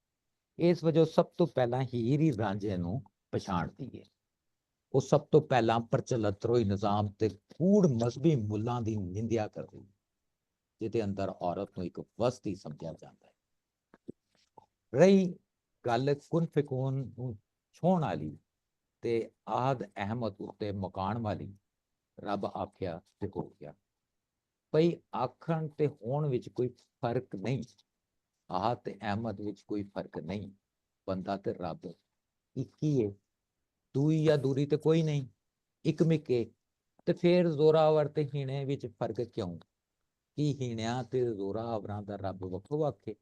ਇਸ ਵਜੋਂ ਸਭ ਤੋਂ ਪਹਿਲਾਂ ਹੀਰ ਹੀ ਰਾਂਝੇ ਨੂੰ ਪਛਾਣਦੀ ਹੈ। ਉਹ ਸਭ ਤੋਂ ਪਹਿਲਾਂ ਪ੍ਰਚਲਿਤ ਤਰੋਈ ਨਿਜ਼ਾਮ ਤੇ ਕੂੜ ਮਜ਼ਹਬੀ ਮੁੱਲਾਂ ਦੀ ਨਿੰਦਿਆ ਕਰਦੀ ਹੈ, ਜਿਹਦੇ ਅੰਦਰ ਔਰਤ ਨੂੰ ਇੱਕ ਵਸਤੀ ਸਮਝਿਆ ਜਾਂਦਾ ਹੈ। ਰਹੀ ਗੱਲ ਕੁਨ ਫਿਕੂਨ ਨੂੰ ਛੋਹਣ ਵਾਲੀ ਤੇ ਆਦ ਅਹਿਮਦ ਉੱਤੇ ਮੁਕਾਣ ਵਾਲੀ, ਰੱਬ ਆਖਿਆ ਤੇ ਹੋ ਗਿਆ। ਭਈ ਆਖਣ ਤੇ ਹੋਣ ਵਿੱਚ ਕੋਈ ਫਰਕ ਨਹੀਂ, ਆਦ ਤੇ ਅਹਿਮਦ ਵਿੱਚ ਕੋਈ ਫਰਕ ਨਹੀਂ। ਬੰਦਾ ਤੇ ਰੱਬ ਇੱਕ ਹੀ ਹੈ, ਦੂਈ ਜਾਂ ਦੂਰੀ ਤੇ ਕੋਈ ਨਹੀਂ, ਇੱਕ ਮਿੱਕੇ। ਤੇ ਫਿਰ ਜ਼ੋਰਾਵਰ ਤੇ ਹੀਣੇ ਵਿੱਚ ਫਰਕ ਕਿਉਂ? ਕੀ ਹੀਣਿਆਂ ਤੇ ਜ਼ੋਰਾਵਰਾਂ ਦਾ ਰੱਬ ਵੱਖੋ ਵੱਖ ਹੈ?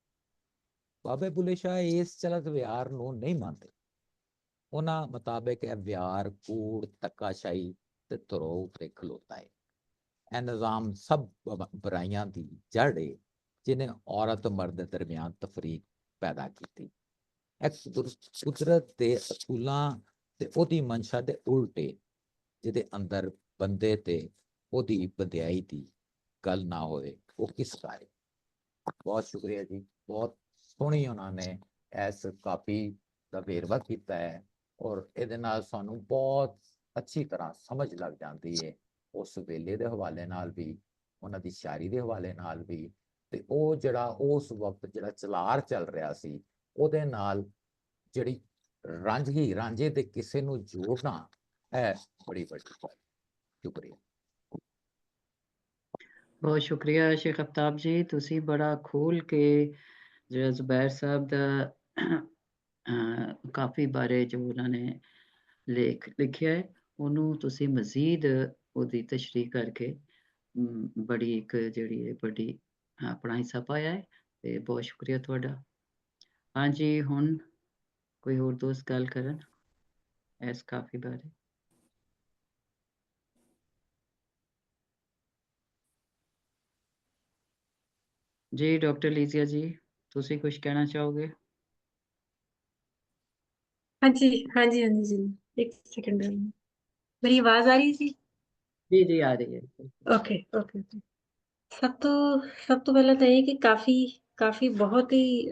ਬਾਬੇ ਬੁੱਲੇ ਸ਼ਾਹ ਇਸ ਚਲਤ ਵਿਹਾਰ ਨੂੰ ਨਹੀਂ ਮੰਨਦੇ। ਉਹਨਾਂ ਮੁਤਾਬਿਕ ਇਹ ਵਿਹਾਰ ਕੂੜ, ਧੱਕਾਸ਼ਾਹੀ ਤੇ ਤਰੋਹ ਉੱਤੇ ਖਲੋਤਾ ਹੈ। ਇਹ ਨਿਜ਼ਾਮ ਸਭ ਬੁਰਾਈਆਂ ਦੀ ਜੜ ਹੈ, ਜਿਹਨੇ ਔਰਤ ਮਰਦ ਦੇ ਦਰਮਿਆਨ ਤਫਰੀਕ ਪੈਦਾ ਕੀਤੀ। ਕੁਦਰਤ ਦੇ ਅਸੂਲਾਂ ਤੇ ਉਹਦੀ ਮਨਸ਼ਾ ਦੇ ਉਲਟੇ, ਜਿਹਦੇ ਅੰਦਰ ਬੰਦੇ ਤੇ ਉਹਦੀ ਵਧਿਆਈ ਦੀ ਗੱਲ ਨਾ ਹੋਵੇ, ਉਹ ਕਿਸ ਕਾਰੇ। ਬਹੁਤ ਸ਼ੁਕਰੀਆ ਜੀ, ਬਹੁਤ ਸੋਹਣੀ ਉਹਨਾਂ ਨੇ ਇਸ ਕਾਪੀ ਦਾ ਵੇਰਵਾ ਕੀਤਾ ਹੈ ਔਰ ਇਹਦੇ ਨਾਲ ਸਾਨੂੰ ਬਹੁਤ ਅੱਛੀ ਤਰ੍ਹਾਂ ਸਮਝ ਲੱਗ ਜਾਂਦੀ ਹੈ ਉਸ ਵੇਲੇ ਦੇ ਹਵਾਲੇ ਨਾਲ ਵੀ, ਉਹਨਾਂ ਦੀ ਸ਼ਾਇਰੀ ਦੇ ਹਵਾਲੇ ਨਾਲ ਵੀ, ਤੇ ਉਹ ਜਿਹੜਾ ਉਸ ਵਕਤ ਜਿਹੜਾ ਚਲਾਰ ਚੱਲ ਰਿਹਾ ਸੀ ਉਹਦੇ ਨਾਲ ਜਿਹੜੀ ਰਾਂਝੇ ਦੇ ਕਿਸੇ ਨੂੰ ਜੋੜਨਾ ਹੈ ਬੜੀ ਵੱਡੀ ਗੱਲ। ਸ਼ੁਕਰੀਆ। ਬਹੁਤ ਸ਼ੁਕਰੀਆ ਸ਼ੇਖ ਅਫਤਾਬ ਜੀ, ਤੁਸੀਂ ਬੜਾ ਖੋਲ ਕੇ ਜਿਹੜਾ ਜ਼ੁਬੈਰ ਸਾਹਿਬ ਦਾ ਕਾਫੀ ਬਾਰੇ ਜੋ ਉਹਨਾਂ ਨੇ ਲੇਖ ਲਿਖਿਆ ਹੈ, ਉਹਨੂੰ ਤੁਸੀਂ ਮਜ਼ੀਦ ਉਹਦੀ ਤਸ਼ਰੀਹ ਕਰਕੇ ਬੜੀ ਇੱਕ ਜਿਹੜੀ ਹੈ ਵੱਡੀ ਆਪਣਾ ਹਿੱਸਾ ਪਾਇਆ ਹੈ, ਤੇ ਬਹੁਤ ਸ਼ੁਕਰੀਆ ਤੁਹਾਡਾ। ਹਾਂਜੀ, ਹੁਣ ਕੋਈ ਹੋਰ ਦੋਸਤ ਗੱਲ ਕਰਨ ਇਸ ਕਾਫੀ ਬਾਰੇ? ਜੀ ਡਾਕਟਰ ਲੀਜ਼ੀਆ ਜੀ, ਤੁਸੀਂ ਕੁਝ ਕਹਿਣਾ ਚਾਹੋਗੇ? ਹਾਂਜੀ ਹਾਂਜੀ ਹਾਂਜੀ ਜੀ, ਇੱਕ ਸੈਕਿੰਡ, ਮੇਰੀ ਆਵਾਜ਼ ਆ ਰਹੀ ਸੀ? ਜੀ ਜੀ ਆ ਰਹੀ ਹੈ। Okay okay. ਸਭ ਤੋਂ ਪਹਿਲਾਂ ਤਾਂ ਇਹ ਕਿ ਕਾਫੀ ਬਹੁਤ ਹੀ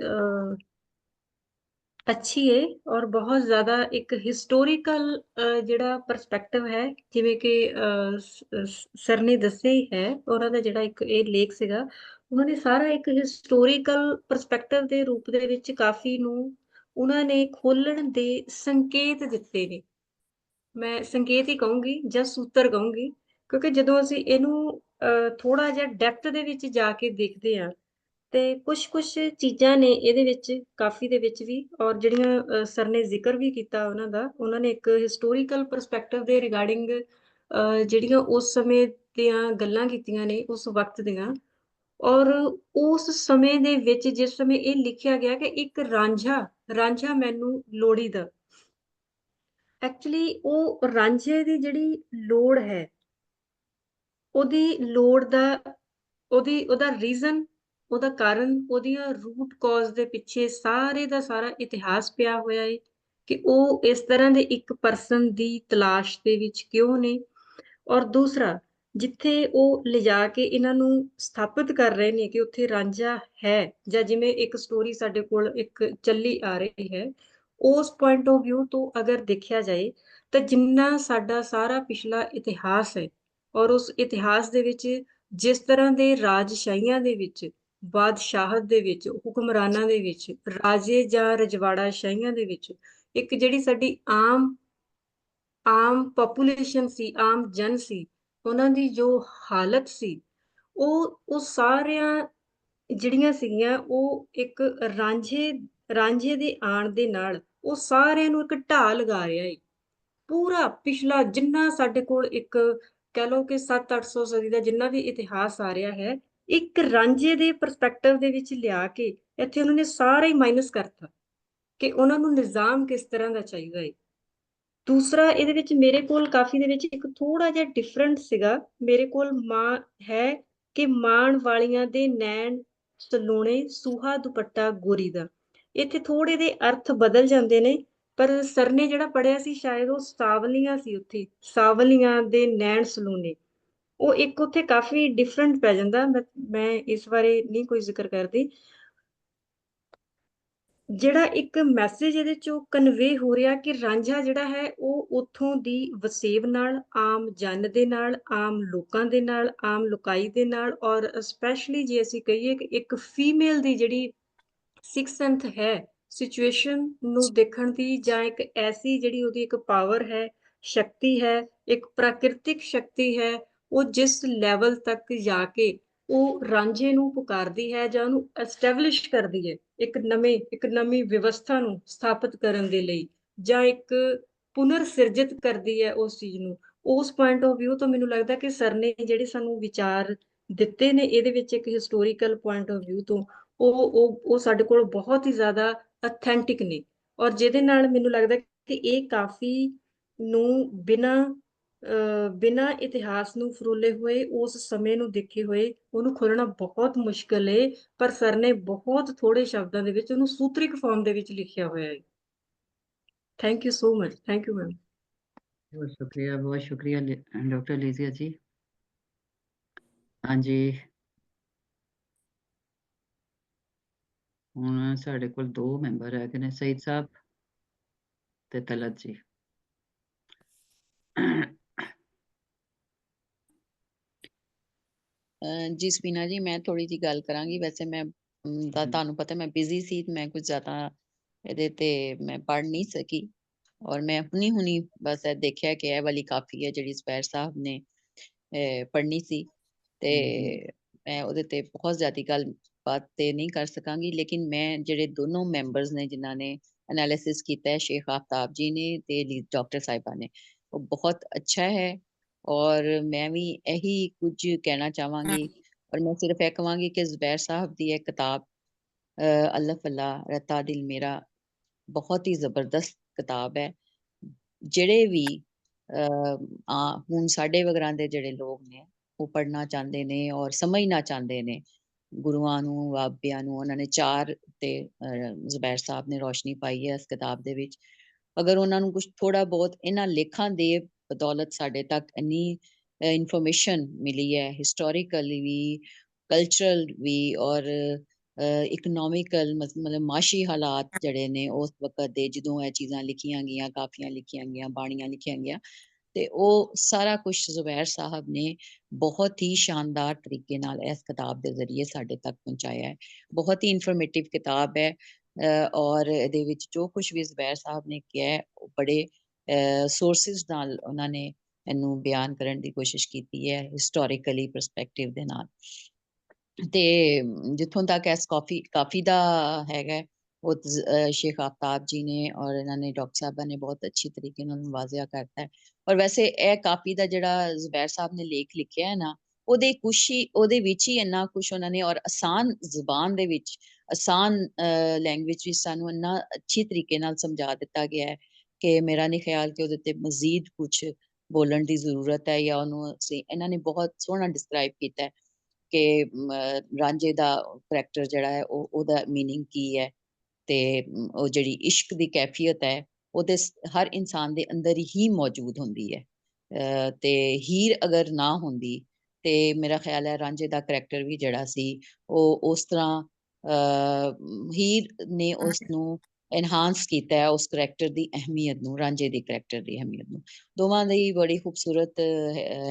ਅੱਛੀ ਹੈ ਔਰ ਬਹੁਤ ਜ਼ਿਆਦਾ ਇੱਕ ਹਿਸਟੋਰੀਕਲ ਜਿਹੜਾ ਪਰਸਪੈਕਟਿਵ ਹੈ, ਜਿਵੇਂ ਕਿ ਸਰ ਨੇ ਦੱਸਿਆ ਹੀ ਹੈ। ਉਹਨਾਂ ਦਾ ਜਿਹੜਾ ਇੱਕ ਇਹ ਲੇਖ ਸੀਗਾ, ਉਹਨਾਂ ਨੇ ਸਾਰਾ ਇੱਕ ਹਿਸਟੋਰੀਕਲ ਪਰਸਪੈਕਟਿਵ ਦੇ ਰੂਪ ਦੇ ਵਿੱਚ ਕਾਫੀ ਨੂੰ ਉਹਨਾਂ ਨੇ ਖੋਲਣ ਦੇ ਸੰਕੇਤ ਦਿੱਤੇ ਨੇ। ਮੈਂ ਸੰਕੇਤ ਹੀ ਕਹੂੰਗੀ ਜਾਂ ਸੂਤਰ ਕਹੂੰਗੀ, ਕਿਉਂਕਿ ਜਦੋਂ ਅਸੀਂ ਇਹਨੂੰ ਥੋੜਾ ਜਿਹਾ ਡੈਪਥ ਦੇ ਵਿੱਚ ਜਾ ਕੇ ਦੇਖਦੇ ਆ ਤੇ ਕੁਝ ਚੀਜ਼ਾਂ ਨੇ ਇਹਦੇ ਵਿੱਚ ਕਾਫੀ ਦੇ ਵਿੱਚ ਵੀ, ਔਰ ਜਿਹੜੀਆਂ ਸਰ ਨੇ ਜ਼ਿਕਰ ਵੀ ਕੀਤਾ ਉਹਨਾਂ ਦਾ, ਉਹਨਾਂ ਨੇ ਇੱਕ ਹਿਸਟੋਰੀਕਲ ਪਰਸਪੈਕਟਿਵ ਦੇ ਰਿਗਾਰਡਿੰਗ ਜਿਹੜੀਆਂ ਉਸ ਸਮੇਂ ਦੀਆਂ ਗੱਲਾਂ ਕੀਤੀਆਂ ਨੇ, ਉਸ ਵਕਤ ਦੀਆਂ। ਔਰ ਉਸ ਸਮੇਂ ਦੇ ਵਿੱਚ ਜਿਸ ਸਮੇਂ ਇਹ ਲਿਖਿਆ ਗਿਆ ਕਿ ਇੱਕ ਰਾਂਝਾ ਮੈਨੂੰ ਲੋੜੀਦਾ, ਐਕਚੁਅਲੀ ਉਹ ਰਾਂਝੇ ਦੀ ਜਿਹੜੀ ਲੋੜ ਹੈ, ਉਹਦੀ ਲੋੜ ਦਾ ਉਹਦਾ ਰੀਜ਼ਨ, ਉਹਦਾ ਕਾਰਨ, ਉਹਦੀਆਂ ਰੂਟ ਕਾਜ਼ ਦੇ ਪਿੱਛੇ ਸਾਰੇ ਦਾ ਸਾਰਾ ਇਤਿਹਾਸ ਪਿਆ ਹੋਇਆ ਹੈ ਕਿ ਉਹ ਇਸ ਤਰ੍ਹਾਂ ਦੇ ਇੱਕ ਪਰਸਨ ਦੀ ਤਲਾਸ਼ ਦੇ ਵਿੱਚ ਕਿਉਂ ਨੇ। ਔਰ ਦੂਸਰਾ, ਜਿੱਥੇ ਉਹ ਲਿਜਾ ਕੇ ਇਹਨਾਂ ਨੂੰ ਸਥਾਪਿਤ ਕਰ ਰਹੇ ਨੇ ਕਿ ਉੱਥੇ ਰਾਂਝਾ ਹੈ, ਜਾਂ ਜਿਵੇਂ ਇੱਕ ਸਟੋਰੀ ਸਾਡੇ ਕੋਲ ਇੱਕ ਚੱਲੀ ਆ ਰਹੀ ਹੈ, ਉਸ ਪੁਆਇੰਟ ਆਫ ਵਿਊ ਤੋਂ ਅਗਰ ਦੇਖਿਆ ਜਾਏ ਤਾਂ ਜਿੰਨਾ ਸਾਡਾ ਸਾਰਾ ਪਿਛਲਾ ਇਤਿਹਾਸ ਹੈ, ਔਰ ਉਸ ਇਤਿਹਾਸ ਦੇ ਵਿੱਚ ਜਿਸ ਤਰ੍ਹਾਂ ਦੇ ਰਾਜਸ਼ਾਹੀਆਂ ਦੇ ਵਿੱਚ, ਬਾਦਸ਼ਾਹਤ ਦੇ ਵਿੱਚ, ਹੁਕਮਰਾਨਾਂ ਦੇ ਵਿੱਚ, ਰਾਜੇ ਜਾਂ ਰਜਵਾੜਾ ਸ਼ਾਹੀਆਂ ਦੇ ਵਿੱਚ ਇੱਕ ਜਿਹੜੀ ਸਾਡੀ ਆਮ ਪੋਪੂਲੇਸ਼ਨ ਸੀ, ਆਮ ਜਨ ਸੀ, ਉਹਨਾਂ ਦੀ ਜੋ ਹਾਲਤ ਸੀ, ਉਹ ਸਾਰਿਆਂ ਜਿਹੜੀਆਂ ਸੀਗੀਆਂ, ਉਹ ਇੱਕ ਰਾਂਝੇ ਦੇ ਆਣ ਦੇ ਨਾਲ ਉਹ ਸਾਰਿਆਂ ਨੂੰ ਇੱਕ ਢਾਹ ਲਗਾ ਰਿਹਾ ਹੈ। ਪੂਰਾ ਪਿਛਲਾ ਜਿੰਨਾ ਸਾਡੇ ਕੋਲ ਇੱਕ ਕਹਿ ਲਓ ਕਿ 700-800 ਸਦੀ ਦਾ ਜਿੰਨਾ ਵੀ ਇਤਿਹਾਸ ਆ ਰਿਹਾ ਹੈ, ਇੱਕ ਰਾਂਝੇ ਦੇ ਪਰਸਪੈਕਟਿਵ ਦੇ ਵਿੱਚ ਲਿਆ ਕੇ ਇੱਥੇ ਉਹਨਾਂ ਨੇ ਸਾਰਾ ਹੀ ਮਾਈਨਸ ਕਰਤਾ ਕਿ ਉਹਨਾਂ ਨੂੰ ਨਿਜ਼ਾਮ ਕਿਸ ਤਰ੍ਹਾਂ ਦਾ ਚਾਹੀਦਾ ਹੈ। ਦੂਸਰਾ, ਇਹਦੇ ਵਿੱਚ ਮੇਰੇ ਕੋਲ ਕਾਫੀ ਦੇ ਵਿੱਚ ਇੱਕ ਥੋੜਾ ਜਿਹਾ ਡਿਫਰੈਂਟ ਸੀਗਾ, ਮੇਰੇ ਕੋਲ ਹੈ ਕਿ ਮਾਣ ਵਾਲੀਆਂ ਦੇ ਨੈਣ ਸਲੂਣੇ, ਸੂਹਾ ਦੁਪੱਟਾ ਗੋਰੀ ਦਾ। ਇੱਥੇ ਥੋੜੇ ਦੇ ਅਰਥ ਬਦਲ ਜਾਂਦੇ ਨੇ, ਪਰ ਸਰ ਨੇ ਜਿਹੜਾ ਪੜਿਆ ਸੀ ਸ਼ਾਇਦ ਉਹ ਸਾਵਲੀਆਂ ਸੀ, ਉੱਥੇ ਸਾਵਲੀਆਂ ਦੇ ਨੈਣ ਸਲੂਣੇ, ਉਹ ਇੱਕ ਉੱਥੇ ਕਾਫੀ ਡਿਫਰੈਂਟ ਪੈ ਜਾਂਦਾ। ਮੈਂ ਇਸ ਬਾਰੇ ਨਹੀਂ ਕੋਈ ਜ਼ਿਕਰ ਕਰਦੀ। ਜਿਹੜਾ ਇੱਕ ਮੈਸੇਜ ਇਹਦੇ ਚੋਂ ਕਨਵੇ ਹੋ ਰਿਹਾ ਕਿ ਰਾਂਝਾ ਜਿਹੜਾ ਹੈ ਉਹ ਉੱਥੋਂ ਦੀ ਵਸੇਬ ਨਾਲ, ਆਮ ਜਨ ਦੇ ਨਾਲ, ਆਮ ਲੋਕਾਂ ਦੇ ਨਾਲ, ਆਮ ਲੋਕਾਈ ਦੇ ਨਾਲ, ਔਰ ਸਪੈਸ਼ਲੀ ਜੇ ਅਸੀਂ ਕਹੀਏ ਕਿ ਇੱਕ ਫੀਮੇਲ ਦੀ ਜਿਹੜੀ ਸਿਕਸ ਸੈਂਥ ਹੈ ਸਿਚੁਏਸ਼ਨ ਨੂੰ ਦੇਖਣ ਦੀ, ਜਾਂ ਇੱਕ ਐਸੀ ਜਿਹੜੀ ਉਹਦੀ ਇੱਕ ਪਾਵਰ ਹੈ, ਸ਼ਕਤੀ ਹੈ, ਇੱਕ ਪ੍ਰਾਕਿਰਤਿਕ ਸ਼ਕਤੀ ਹੈ, ਉਹ ਜਿਸ ਲੈਵਲ ਤੱਕ ਜਾ ਕੇ ਉਹ ਰਾਂਝੇ ਨੂੰ ਪੁਕਾਰਦੀ ਹੈ ਜਾਂ ਉਹਨੂੰ ਐਸਟੈਬਲਿਸ਼ ਕਰਦੀ ਹੈ ਇੱਕ ਨਵੀਂ ਵਿਵਸਥਾ ਨੂੰ ਸਥਾਪਿਤ ਕਰਨ ਦੇ ਲਈ, ਜਾਂ ਇੱਕ ਪੁਨਰ ਸਿਰਜਿਤ ਕਰਦੀ ਹੈ ਉਸ ਚੀਜ਼ ਨੂੰ। ਉਸ ਪੁਆਇੰਟ ਆਫ ਵਿਊ ਤੋਂ ਮੈਨੂੰ ਲੱਗਦਾ ਕਿ ਸਰ ਨੇ ਜਿਹੜੇ ਸਾਨੂੰ ਵਿਚਾਰ ਦਿੱਤੇ ਨੇ ਇਹਦੇ ਵਿੱਚ ਇੱਕ ਹਿਸਟੋਰੀਕਲ ਪੁਆਇੰਟ ਆਫ ਵਿਊ ਤੋਂ, ਉਹ ਸਾਡੇ ਕੋਲ ਬਹੁਤ ਹੀ ਜ਼ਿਆਦਾ ਅਥੈਂਟਿਕ ਨੇ, ਔਰ ਜਿਹਦੇ ਨਾਲ ਮੈਨੂੰ ਲੱਗਦਾ ਕਿ ਇਹ ਕਾਫੀ ਨੂੰ ਬਿਨਾਂ ਇਤਿਹਾਸ ਨੂੰ ਫਰੋਲੇ ਹੋਏ, ਉਸ ਸਮੇਂ ਨੂੰ ਦੇਖੇ ਹੋਏ ਉਹਨੂੰ ਖੋਲਣਾ ਬਹੁਤ ਮੁਸ਼ਕਲ ਹੈ, ਪਰ ਸਰ ਨੇ ਬਹੁਤ ਥੋੜੇ ਸ਼ਬਦਾਂ ਦੇ ਵਿੱਚ ਉਹਨੂੰ ਸੂਤਰਿਕ ਫਾਰਮ ਦੇ ਵਿੱਚ ਲਿਖਿਆ ਹੋਇਆ ਹੈ। Thank you so much. Thank you ma'am. ਬਹੁਤ ਸ਼ੁਕਰੀਆ ਡਾਕਟਰ ਲੀਜ਼ੀਆ ਜੀ। ਹਾਂਜੀ, ਹੁਣ ਸਾਡੇ ਕੋਲ 2 ਮੈਂਬਰ ਹੈਗੇ ਨੇ, ਸਈਦ ਸਾਹਿਬ ਤੇ ਤਲਤ ਜੀ। ਜੀ ਸਪੀਨਾ ਜੀ, ਮੈਂ ਥੋੜੀ ਜਿਹੀ ਗੱਲ ਕਰਾਂਗੀ। ਵੈਸੇ ਮੈਂ ਤੁਹਾਨੂੰ ਪਤਾ ਮੈਂ ਬਿਜ਼ੀ ਸੀ, ਮੈਂ ਕੁਝ ਜ਼ਿਆਦਾ ਇਹਦੇ ਤੇ ਮੈਂ ਪੜ੍ਹ ਨਹੀਂ ਸਕੀ, ਔਰ ਮੈਂ ਆਪਣੀ ਹੁਣੀ ਬਸ ਇਹ ਦੇਖਿਆ ਕਿ ਇਹ ਵਾਲੀ ਕਾਫੀ ਹੈ ਜਿਹੜੀ ਜ਼ੁਬੈਰ ਸਾਹਿਬ ਨੇ ਪੜ੍ਹਨੀ ਸੀ, ਤੇ ਮੈਂ ਉਹਦੇ ਤੇ ਬਹੁਤ ਜ਼ਿਆਦਾ ਗੱਲਬਾਤ ਤੇ ਨਹੀਂ ਕਰ ਸਕਾਂਗੀ। ਲੇਕਿਨ ਮੈਂ ਜਿਹੜੇ ਦੋਨੋਂ ਮੈਂਬਰਸ ਨੇ ਜਿਨ੍ਹਾਂ ਨੇ ਐਨਾਲਿਸਿਸ ਕੀਤਾ ਹੈ, ਸ਼ੇਖ ਆਫਤਾਬ ਜੀ ਨੇ ਤੇ ਡਾਕਟਰ ਸਾਹਿਬਾ ਨੇ, ਉਹ ਬਹੁਤ ਅੱਛਾ ਹੈ। ਔਰ ਮੈਂ ਵੀ ਇਹੀ ਕੁਝ ਕਹਿਣਾ ਚਾਹਾਂਗੀ, ਔਰ ਮੈਂ ਸਿਰਫ ਇਹ ਕਹਾਂਗੀ ਕਿ ਜ਼ੁਬੈਰ ਸਾਹਿਬ ਦੀ ਇਹ ਕਿਤਾਬ ਅੱਲਾ ਫੱਲਾ ਰਤਾ ਦਿਲ ਮੇਰਾ ਬਹੁਤ ਹੀ ਜ਼ਬਰਦਸਤ ਕਿਤਾਬ ਹੈ। ਜਿਹੜੇ ਵੀ ਹੁਣ ਸਾਡੇ ਵਗਰਾਂ ਦੇ ਜਿਹੜੇ ਲੋਕ ਨੇ ਉਹ ਪੜ੍ਹਨਾ ਚਾਹੁੰਦੇ ਨੇ ਔਰ ਸਮਝਣਾ ਚਾਹੁੰਦੇ ਨੇ ਗੁਰੂਆਂ ਨੂੰ, ਬਾਬਿਆਂ ਨੂੰ, ਉਹਨਾਂ ਨੇ 4 ਤੇ ਜ਼ੁਬੈਰ ਸਾਹਿਬ ਨੇ ਰੋਸ਼ਨੀ ਪਾਈ ਹੈ ਇਸ ਕਿਤਾਬ ਦੇ ਵਿੱਚ। ਅਗਰ ਉਹਨਾਂ ਨੂੰ ਕੁਝ ਥੋੜਾ ਬਹੁਤ ਇਹਨਾਂ ਲੇਖਾਂ ਦੇ ਬਦੌਲਤ ਸਾਡੇ ਤੱਕ ਇੰਨੀ ਇਨਫੋਰਮੇਸ਼ਨ ਮਿਲੀ ਹੈ, ਹਿਸਟੋਰੀਕਲੀ ਵੀ, ਕਲਚਰਲ ਵੀ, ਔਰ ਇਕਨੋਮਿਕਲ ਮਤਲਬ ਮਾਸ਼ੀ ਹਾਲਾਤ ਜਿਹੜੇ ਨੇ ਉਸ ਵਕਤ ਦੇ, ਜਦੋਂ ਇਹ ਚੀਜ਼ਾਂ ਲਿਖੀਆਂ ਗਈਆਂ, ਕਾਫੀਆਂ ਲਿਖੀਆਂ ਗਈਆਂ, ਬਾਣੀਆਂ ਲਿਖੀਆਂ ਗਈਆਂ, ਤੇ ਉਹ ਸਾਰਾ ਕੁਝ ਜ਼ੁਬੈਰ ਸਾਹਿਬ ਨੇ ਬਹੁਤ ਹੀ ਸ਼ਾਨਦਾਰ ਤਰੀਕੇ ਨਾਲ ਇਸ ਕਿਤਾਬ ਦੇ ਜ਼ਰੀਏ ਸਾਡੇ ਤੱਕ ਪਹੁੰਚਾਇਆ ਹੈ। ਬਹੁਤ ਹੀ ਇਨਫੋਰਮੇਟਿਵ ਕਿਤਾਬ ਹੈ, ਔਰ ਇਹਦੇ ਵਿੱਚ ਜੋ ਕੁਝ ਵੀ ਜ਼ੁਬੈਰ ਸਾਹਿਬ ਨੇ ਕਿਹਾ ਹੈ ਉਹ ਬੜੇ ਸੋਰਸਿਸ ਨਾਲ ਉਹਨਾਂ ਨੇ ਇਹਨੂੰ ਬਿਆਨ ਕਰਨ ਦੀ ਕੋਸ਼ਿਸ਼ ਕੀਤੀ ਹੈ ਹਿਸਟੋਰੀਕਲੀ ਪਰਸਪੈਕਟਿਵ ਦੇ ਨਾਲ। ਤੇ ਜਿੱਥੋਂ ਤੱਕ ਇਸ ਕਾਫੀ ਦਾ ਹੈਗਾ, ਉਹ ਸ਼ੇਖ ਆਫਤਾਬ ਜੀ ਨੇ ਔਰ ਇਹਨਾਂ ਨੇ ਡਾਕਟਰ ਸਾਹਿਬਾਂ ਨੇ ਬਹੁਤ ਅੱਛੀ ਤਰੀਕੇ ਨਾਲ ਵਾਜ਼ਿਆ ਕਰਤਾ ਹੈ। ਔਰ ਵੈਸੇ ਇਹ ਕਾਫੀ ਦਾ ਜਿਹੜਾ ਜ਼ੁਬੈਰ ਸਾਹਿਬ ਨੇ ਲੇਖ ਲਿਖਿਆ ਹੈ ਨਾ, ਉਹਦੇ ਵਿੱਚ ਹੀ ਇੰਨਾ ਕੁਛ ਉਹਨਾਂ ਨੇ, ਔਰ ਆਸਾਨ ਜ਼ੁਬਾਨ ਦੇ ਵਿੱਚ, ਆਸਾਨ ਲੈਂਗੁਏਜ ਵਿੱਚ ਸਾਨੂੰ ਇੰਨਾ ਅੱਛੀ ਤਰੀਕੇ ਨਾਲ ਸਮਝਾ ਦਿੱਤਾ ਗਿਆ ਹੈ ਕਿ ਮੇਰਾ ਨਹੀਂ ਖਿਆਲ ਕਿ ਉਹਦੇ ਤੇ ਮਜ਼ੀਦ ਕੁਛ ਬੋਲਣ ਦੀ ਜ਼ਰੂਰਤ ਹੈ, ਜਾਂ ਉਹਨੂੰ ਇਹਨਾਂ ਨੇ ਬਹੁਤ ਸੋਹਣਾ ਡਿਸਕ੍ਰਾਈਬ ਕੀਤਾ ਹੈ ਕਿ ਰਾਂਝੇ ਦਾ ਕਰੈਕਟਰ ਜਿਹੜਾ ਹੈ ਉਹਦਾ ਮੀਨਿੰਗ ਕੀ ਹੈ, ਤੇ ਉਹ ਜਿਹੜੀ ਇਸ਼ਕ ਦੀ ਕੈਫੀਅਤ ਹੈ ਉਹਦੇ ਹਰ ਇਨਸਾਨ ਦੇ ਅੰਦਰ ਹੀ ਮੌਜੂਦ ਹੁੰਦੀ ਹੈ। ਤੇ ਹੀਰ ਅਗਰ ਨਾ ਹੁੰਦੀ ਤੇ ਮੇਰਾ ਖਿਆਲ ਹੈ ਰਾਂਝੇ ਦਾ ਕਰੈਕਟਰ ਵੀ ਜਿਹੜਾ ਸੀ ਉਹ ਉਸ ਤਰ੍ਹਾਂ ਹੀਰ ਨੇ ਉਸ ਨੂੰ ਐਨਹਾਂਸ ਕੀਤਾ ਹੈ, ਉਸ ਕਰੈਕਟਰ ਦੀ ਅਹਿਮੀਅਤ ਨੂੰ, ਰਾਂਝੇ ਦੇ ਕਰੈਕਟਰ ਦੀ ਅਹਿਮੀਅਤ ਨੂੰ। ਦੋਵਾਂ ਦੀ ਬੜੀ ਖੂਬਸੂਰਤ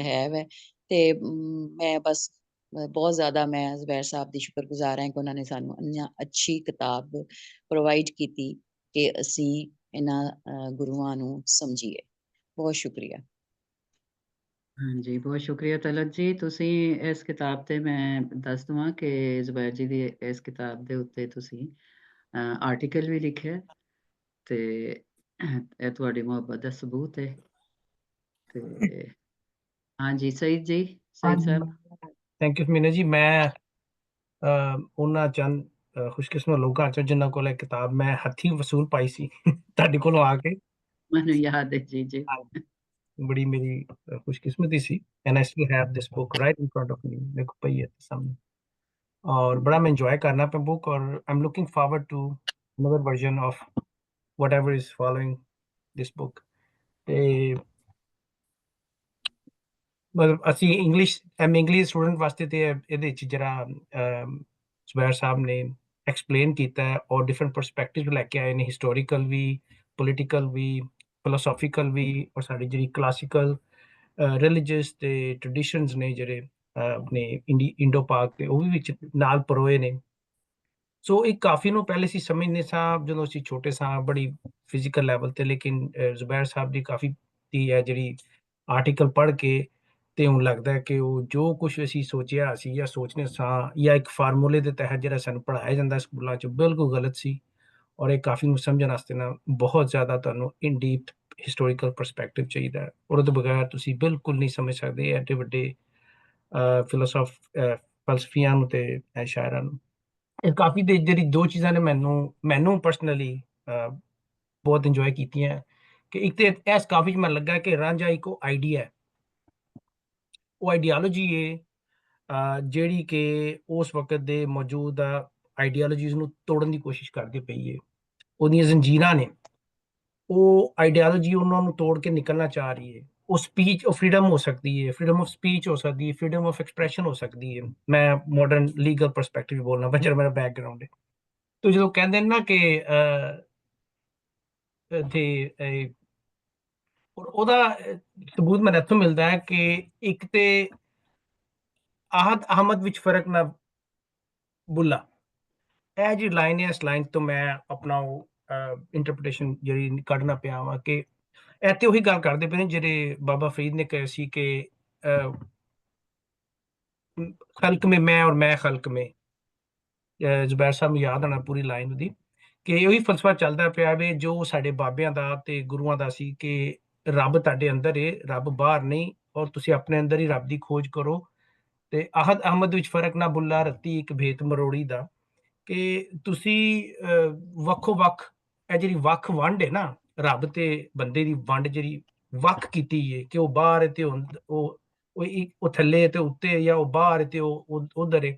ਹੈ ਵੈ। ਤੇ ਮੈਂ ਬਸ ਬਹੁਤ ਜ਼ਿਆਦਾ ਮੈਂ ਜ਼ੁਬੈਰ ਸਾਹਿਬ ਦੀ ਸ਼ੁਕਰਗੁਜ਼ਾਰ ਹਾਂ ਕਿ ਉਹਨਾਂ ਨੇ ਸਾਨੂੰ ਇੰਨਾ ਅੱਛੀ ਕਿਤਾਬ ਪ੍ਰੋਵਾਈਡ ਕੀਤੀ ਕਿ ਅਸੀਂ ਇਹਨਾਂ ਗੁਰੂਆਂ ਨੂੰ ਸਮਝੀਏ। ਬਹੁਤ ਸ਼ੁਕਰੀਆ। ਹਾਂਜੀ, ਬਹੁਤ ਸ਼ੁਕਰੀਆ ਤਲਤ ਜੀ। ਤੁਸੀਂ ਇਸ ਕਿਤਾਬ ਤੇ ਮੈਂ ਦੱਸ ਦਵਾਂ ਕਿ ਜ਼ੁਬੈਰ ਜੀ ਦੀ ਇਸ ਕਿਤਾਬ ਦੇ ਉੱਤੇ ਤੁਸੀਂ ਆਰਟੀਕਲ ਵੀ ਲਿਖਿਆ, ਤੇ ਇਹ ਤੁਹਾਡੀ ਮੁਹੱਬਤ ਦਾ ਸਬੂਤ ਹੈ। ਤੇ ਹਾਂਜੀ ਸਈਦ ਜੀ, ਸਈਦ ਸਾਹਿਬ। ਥੈਂਕ ਯੂ ਮੀਨਾ ਜੀ। ਮੈਂ ਉਹਨਾਂ ਚੰਦ ਖੁਸ਼ਕਿਸਮਤ ਲੋਕਾਂ ਚੋਂ ਜਿਨ੍ਹਾਂ ਕੋਲ ਇਹ ਕਿਤਾਬ ਮੈਂ ਹੱਥੀਂ ਵਸੂਲ ਪਾਈ ਸੀ ਤੁਹਾਡੇ ਕੋਲੋਂ ਆ ਕੇ। ਮੈਨੂੰ ਯਾਦ ਹੈ ਜੀ। ਜੀ ਬੜੀ ਮੇਰੀ ਖੁਸ਼ਕਿਸਮਤੀ ਸੀ। And I still have this book right in front of me, ਮੇਰੇ ਕੋਲ ਪਈ ਹੈ ਸਾਹਮਣੇ। ਔਰ ਬੜਾ ਮੈਂ ਇੰਜੋਏ ਕਰਨਾ ਪਿਆ ਬੁੱਕ, ਔਰ I am looking forward to another version of whatever is following this book। ਤੇ ਮਤਲਬ ਅਸੀਂ ਇੰਗਲਿਸ਼ ਸਟੂਡੈਂਟ ਵਾਸਤੇ ਤੇ ਇਹਦੇ ਵਿੱਚ ਜਿਹੜਾ ਜ਼ੁਬੈਰ ਸਾਹਿਬ ਨੇ ਐਕਸਪਲੇਨ ਕੀਤਾ ਹੈ ਔਰ ਡਿਫਰੈਂਟ ਪਰਸਪੈਕਟਿਵ ਲੈ ਕੇ ਆਏ ਨੇ, ਹਿਸਟੋਰੀਕਲ ਵੀ, ਪੋਲੀਟੀਕਲ ਵੀ, ਫਿਲੋਸੋਫੀਕਲ ਵੀ, ਔਰ ਸਾਡੀ ਜਿਹੜੀ ਕਲਾਸੀਕਲ ਰਿਲੀਜੀਅਸ ਤੇ ਟ੍ਰੈਡੀਸ਼ਨਸ ਨੇ ਜਿਹੜੇ ਆਪਣੇ ਇੰਡੋ ਪਾਕ ਦੇ, ਉਹ ਵੀ ਵਿੱਚ ਨਾਲ ਪਰੋਏ ਨੇ। ਸੋ ਇਹ ਕਾਫੀ ਨੂੰ ਪਹਿਲੇ ਅਸੀਂ ਸਮਝਦੇ ਸਾਂ ਜਦੋਂ ਅਸੀਂ ਛੋਟੇ ਸਾਂ, ਬੜੀ ਫਿਜ਼ੀਕਲ ਲੈਵਲ ਤੇ, ਲੇਕਿਨ ਜ਼ੁਬੈਰ ਸਾਹਿਬ ਦੀ ਕਾਫੀ ਦੀ ਹੈ ਜਿਹੜੀ ਆਰਟੀਕਲ ਪੜ੍ਹ ਕੇ ਤੇ ਹੁਣ ਲੱਗਦਾ ਹੈ ਕਿ ਉਹ ਜੋ ਕੁਝ ਅਸੀਂ ਸੋਚਿਆ ਸੀ ਜਾਂ ਸੋਚਨੇ ਸਾਂ, ਜਾਂ ਇੱਕ ਫਾਰਮੂਲੇ ਦੇ ਤਹਿਤ ਜਿਹੜਾ ਸਾਨੂੰ ਪੜ੍ਹਾਇਆ ਜਾਂਦਾ ਸਕੂਲਾਂ 'ਚ, ਬਿਲਕੁਲ ਗਲਤ ਸੀ। ਔਰ ਇਹ ਕਾਫੀ ਨੂੰ ਸਮਝਣ ਵਾਸਤੇ ਨਾ ਬਹੁਤ ਜ਼ਿਆਦਾ ਤੁਹਾਨੂੰ ਇਨ ਡੀਪ ਹਿਸਟੋਰੀਕਲ ਪਰਸਪੈਕਟਿਵ ਚਾਹੀਦਾ ਹੈ, ਔਰ ਉਹਦੇ ਬਗੈਰ ਤੁਸੀਂ ਬਿਲਕੁਲ ਨਹੀਂ ਸਮਝ ਸਕਦੇ ਐਡੇ ਵੱਡੇ ਫਲਸਫੀਆਂ ਨੂੰ ਤੇ ਸ਼ਾਇਰਾਂ ਨੂੰ। ਇਹ ਕਾਫੀ ਦੇ ਜਿਹੜੀ ਦੋ ਚੀਜ਼ਾਂ ਨੇ ਮੈਨੂੰ ਪਰਸਨਲੀ ਬਹੁਤ ਇੰਜੋਏ ਕੀਤੀਆਂ ਕਿ ਇੱਕ ਤੇ ਇਸ ਕਾਫੀ 'ਚ ਮੈਨੂੰ ਲੱਗਾ ਕਿ ਰਾਂਝਾ ਇੱਕ ਆਈਡੀਆ ਹੈ, ਉਹ ਆਈਡੀਆਲੋਜੀ ਹੈ ਜਿਹੜੀ ਕਿ ਉਸ ਵਕਤ ਦੇ ਮੌਜੂਦਾ ਆਈਡੀਆਲੋਜੀਜ਼ ਨੂੰ ਤੋੜਨ ਦੀ ਕੋਸ਼ਿਸ਼ ਕਰਦੀ ਪਈ ਹੈ। ਉਹਦੀਆਂ ਜ਼ੰਜੀਰਾਂ ਨੇ, ਉਹ ਆਈਡੀਆਲੋਜੀ ਉਹਨਾਂ ਨੂੰ ਤੋੜ ਕੇ ਨਿਕਲਣਾ ਚਾਹ ਰਹੀ ਹੈ। ਉਹ ਸਪੀਚ, ਉਹ ਫਰੀडम ਹੋ ਸਕਦੀ ਹੈ, ਫਰੀडम ਆਫ ਸਪੀਚ ਹੋ ਸਕਦੀ ਹੈ, ਫਰੀडम ਆਫ ਐਕਸਪ੍ਰੈਸ਼ਨ ਹੋ ਸਕਦੀ ਹੈ। ਮੈਂ ਮਾਡਰਨ ਲੀਗਲ ਪਰਸਪੈਕਟਿਵ ਬੋਲਣਾ ਜਿਹੜਾ ਮੇਰਾ ਬੈਕਗਰਾਉਂਡ ਹੈ। ਤੇ ਜਦੋਂ ਕਹਿੰਦੇ ਨੇ ਨਾ ਕਿ ਤੇ ਉਹਦਾ ਸਬੂਤ ਮੈਨੂੰ ਇੱਥੋਂ ਮਿਲਦਾ ਹੈ ਕਿ ਇੱਕ ਤੇ ਆਹਦ ਅਹਿਮਦ ਵਿੱਚ ਫਰਕ ਨਾ ਬੁੱਲਾ, ਇਹ ਜਿਹੜੀ ਲਾਈਨ ਹੈ, ਇਸ ਲਾਈਨ ਤੋਂ ਮੈਂ ਆਪਣਾ ਉਹ ਇੰਟਰਪ੍ਰੀਟੇਸ਼ਨ ਜਿਹੜੀ ਕੱਢਣਾ ਪਿਆ ਵਾ ਕਿ ਇੱਥੇ ਉਹੀ ਗੱਲ ਕਰਦੇ ਪਏ ਨੇ ਜਿਹੜੇ ਬਾਬਾ ਫਰੀਦ ਨੇ ਕਹੇ ਸੀ ਕਿ ਖਲਕ ਮੇ ਮੈਂ ਔਰ ਮੈਂ ਖਲਕ ਮੇ। ਜ਼ੁਬੈਰ ਸਾਹਿਬ ਨੂੰ ਯਾਦ ਆਉਣਾ ਪੂਰੀ ਲਾਈਨ ਉਹਦੀ, ਕਿ ਉਹੀ ਫਲਸਫਾ ਚੱਲਦਾ ਪਿਆ ਵੇ ਜੋ ਸਾਡੇ ਬਾਬਿਆਂ ਦਾ ਤੇ ਗੁਰੂਆਂ ਦਾ ਸੀ ਕਿ ਰੱਬ ਤੁਹਾਡੇ ਅੰਦਰ ਏ, ਰੱਬ ਬਾਹਰ ਨਹੀਂ, ਔਰ ਤੁਸੀਂ ਆਪਣੇ ਅੰਦਰ ਹੀ ਰੱਬ ਦੀ ਖੋਜ ਕਰੋ। ਤੇ ਆਹਦ ਅਹਿਮਦ ਵਿੱਚ ਫਰਕ ਨਾ ਬੁੱਲਾ, ਰੱਤੀ ਇੱਕ ਭੇਤ ਮਰੋੜੀ ਦਾ, ਕਿ ਤੁਸੀਂ ਵੱਖੋ ਵੱਖ, ਇਹ ਜਿਹੜੀ ਵੱਖ ਵੰਡ ਹੈ ਨਾ, ਰੱਬ ਤੇ ਬੰਦੇ ਦੀ ਵੰਡ ਜਿਹੜੀ ਵੱਖ ਕੀਤੀ ਹੈ ਕਿ ਉਹ ਬਾਹਰ ਤੇ ਉਹ ਥੱਲੇ ਤੇ ਉੱਤੇ, ਜਾਂ ਉਹ ਬਾਹਰ ਤੇ ਉਹ ਉਧਰ ਹੈ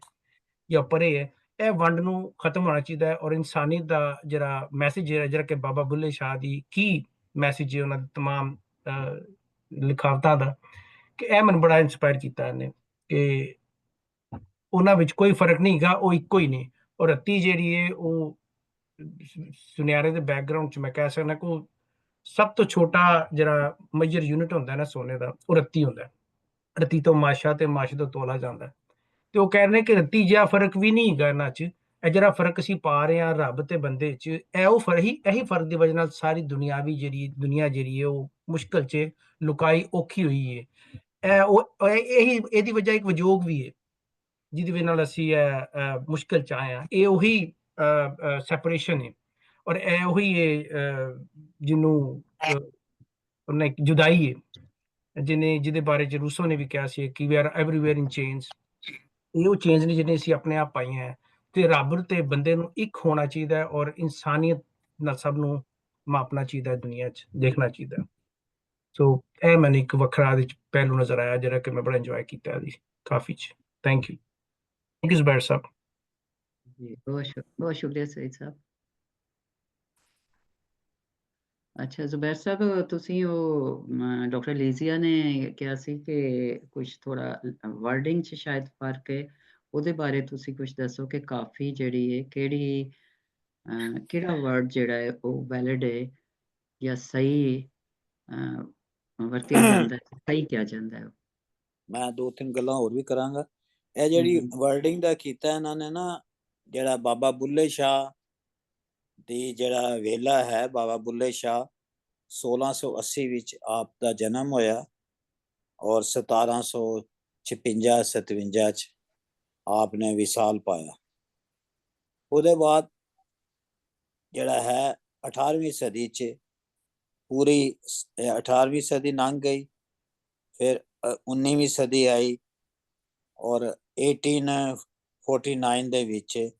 ਜਾਂ ਪਰੇ ਹੈ, ਇਹ ਵੰਡ ਨੂੰ ਖਤਮ ਹੋਣਾ ਚਾਹੀਦਾ ਹੈ। ਔਰ ਇਨਸਾਨੀਅਤ ਦਾ ਜਿਹੜਾ ਮੈਸੇਜ ਹੈ, ਜਿਹੜਾ ਕਿ ਬਾਬਾ ਬੁੱਲੇ ਸ਼ਾਹ ਦੀ ਕੀ ਮੈਸੇਜ ਹੈ ਉਹਨਾਂ ਦੇ ਤਮਾਮ ਲਿਖਾਵਤਾਂ ਦਾ, ਕਿ ਇਹ ਮੈਨੂੰ ਬੜਾ ਇੰਸਪਾਇਰ ਕੀਤਾ ਇਹਨੇ ਕਿ ਉਹਨਾਂ ਵਿੱਚ ਕੋਈ ਫਰਕ ਨਹੀਂ ਹੈਗਾ, ਉਹ ਇੱਕੋ ਹੀ ਨੇ। ਔਰ ਰੱਤੀ ਜਿਹੜੀ ਹੈ ਉਹ ਸੁਨਿਆਰੇ ਦੇ ਬੈਕਗਰਾਉਂਡ 'ਚ ਮੈਂ ਕਹਿ ਸਕਦਾ ਕਿ ਉਹ ਸਭ ਤੋਂ ਛੋਟਾ ਜਿਹੜਾ ਮੇਜਰ ਯੂਨਿਟ ਹੁੰਦਾ ਨਾ ਸੋਨੇ ਦਾ, ਉਹ ਰੱਤੀ ਹੁੰਦਾ। ਰੱਤੀ ਤੋਂ ਮਾਸ਼ਾ ਤੇ ਮਾਸ਼ੇ ਤੋਂ ਤੋਲਾ ਜਾਂਦਾ। ਤੇ ਉਹ ਕਹਿ ਰਹੇ ਕਿ ਰੱਤੀ ਜਿਹਾ ਫਰਕ ਵੀ ਨਹੀਂ ਹੈਗਾ ਇਹਨਾਂ 'ਚ। ਇਹ ਜਿਹੜਾ ਫਰਕ ਅਸੀਂ ਪਾ ਰਹੇ ਹਾਂ ਰੱਬ ਤੇ ਬੰਦੇ 'ਚ, ਇਹ ਉਹ ਇਹੀ ਫਰਕ ਦੀ ਵਜ੍ਹਾ ਨਾਲ ਸਾਰੀ ਦੁਨੀਆ ਜਿਹੜੀ ਹੈ ਉਹ ਮੁਸ਼ਕਲ 'ਚ ਲੁਕਾਈ ਔਖੀ ਹੋਈ ਹੈ। ਇਹਦੀ ਵਜ੍ਹਾ ਇੱਕ ਵਿਜੋਗ ਵੀ ਹੈ ਜਿਹਦੀ ਵਜ੍ਹਾ ਨਾਲ ਅਸੀਂ ਮੁਸ਼ਕਲ 'ਚ ਆਏ ਹਾਂ। ਇਹ ਉਹੀ ਸੈਪਰੇਸ਼ਨ ਹੈ ਔਰ ਇਹ ਉਹੀ ਹੈ ਜਿਹਨੂੰ ਉਹਨੇ ਜੁਦਾਈ ਹੈ ਜਿਹਦੇ ਬਾਰੇ ਚ ਰੂਸੋ ਨੇ ਵੀ ਕਿਹਾ ਸੀ ਕਿ we are everywhere in change. ਇਹ ਉਹ ਚੇਂਜ ਨੇ ਜਿਹੜੇ ਅਸੀਂ ਆਪਣੇ ਆਪ ਪਾਈਆਂ ਹੈ ਤੇ ਰੱਬ ਤੇ ਬੰਦੇ ਨੂੰ ਇੱਕ ਹੋਣਾ ਚਾਹੀਦਾ ਹੈ ਔਰ ਇਨਸਾਨੀਅਤ ਨਾਲ ਸਭ ਨੂੰ ਮਾਪਣਾ ਚਾਹੀਦਾ ਹੈ, ਦੁਨੀਆ 'ਚ ਦੇਖਣਾ ਚਾਹੀਦਾ। ਸੋ ਇਹ ਮੈਨੂੰ ਇੱਕ ਵੱਖਰਾ ਇਹਦੇ 'ਚ ਪਹਿਲੂ ਨਜ਼ਰ ਆਇਆ ਜਿਹੜਾ ਕਿ ਮੈਂ ਬੜਾ ਇੰਜੋਏ ਕੀਤਾ ਇਹਦੀ ਕਾਫੀ 'ਚ। Thank you Zubair Sahib ji. ਬਹੁਤ ਸ਼ੁਕਰੀਆ ਸਈਦ ਸਾਹਿਬ। ਅੱਛਾ ਜ਼ੁਬੈਰ ਸਾਹਿਬ, ਤੁਸੀਂ ਉਹ ਡਾਕਟਰ ਲੀਜ਼ੀਆ ਨੇ ਕਿਹਾ ਸੀ ਕਿ ਕੁਝ ਥੋੜਾ ਵਰਡਿੰਗ 'ਚ ਸ਼ਾਇਦ ਫਰਕ ਹੈ, ਉਹਦੇ ਬਾਰੇ ਤੁਸੀਂ ਕੁਝ ਦੱਸੋ ਕਿ ਕਾਫੀ ਜਿਹੜੀ ਹੈ ਕਿਹੜਾ ਵਰਡ ਜਿਹੜਾ ਹੈ ਉਹ ਵੈਲਿਡ ਹੈ ਜਾਂ ਸਹੀ ਵਰਤਿਆ ਜਾਂਦਾ ਹੈ, ਸਹੀ ਕਿਹਾ ਜਾਂਦਾ ਹੈ? ਮੈਂ 2-3 ਗੱਲਾਂ ਹੋਰ ਵੀ ਕਰਾਂਗਾ। ਇਹ ਜਿਹੜੀ ਵਰਡਿੰਗ ਦਾ ਕੀਤਾ ਇਹਨਾਂ ਨੇ ਨਾ, ਜਿਹੜਾ ਬਾਬਾ ਬੁੱਲੇ ਸ਼ਾਹ ਦੀ ਜਿਹੜਾ ਵੇਲਾ ਹੈ, ਬਾਬਾ ਬੁੱਲੇ ਸ਼ਾਹ 1680 ਵਿੱਚ ਆਪ ਦਾ ਜਨਮ ਹੋਇਆ ਔਰ 1756-57 ਚ ਆਪ ਨੇ ਵਿਸਾਲ ਪਾਇਆ। ਉਹਦੇ ਬਾਅਦ ਜਿਹੜਾ ਹੈ 18ਵੀਂ ਸਦੀ ਚ ਪੂਰੀ 18ਵੀਂ ਸਦੀ ਲੰਘ ਗਈ, ਫਿਰ 19ਵੀਂ ਸਦੀ ਆਈ ਔਰ 1849 ਦੇ ਵਿੱਚ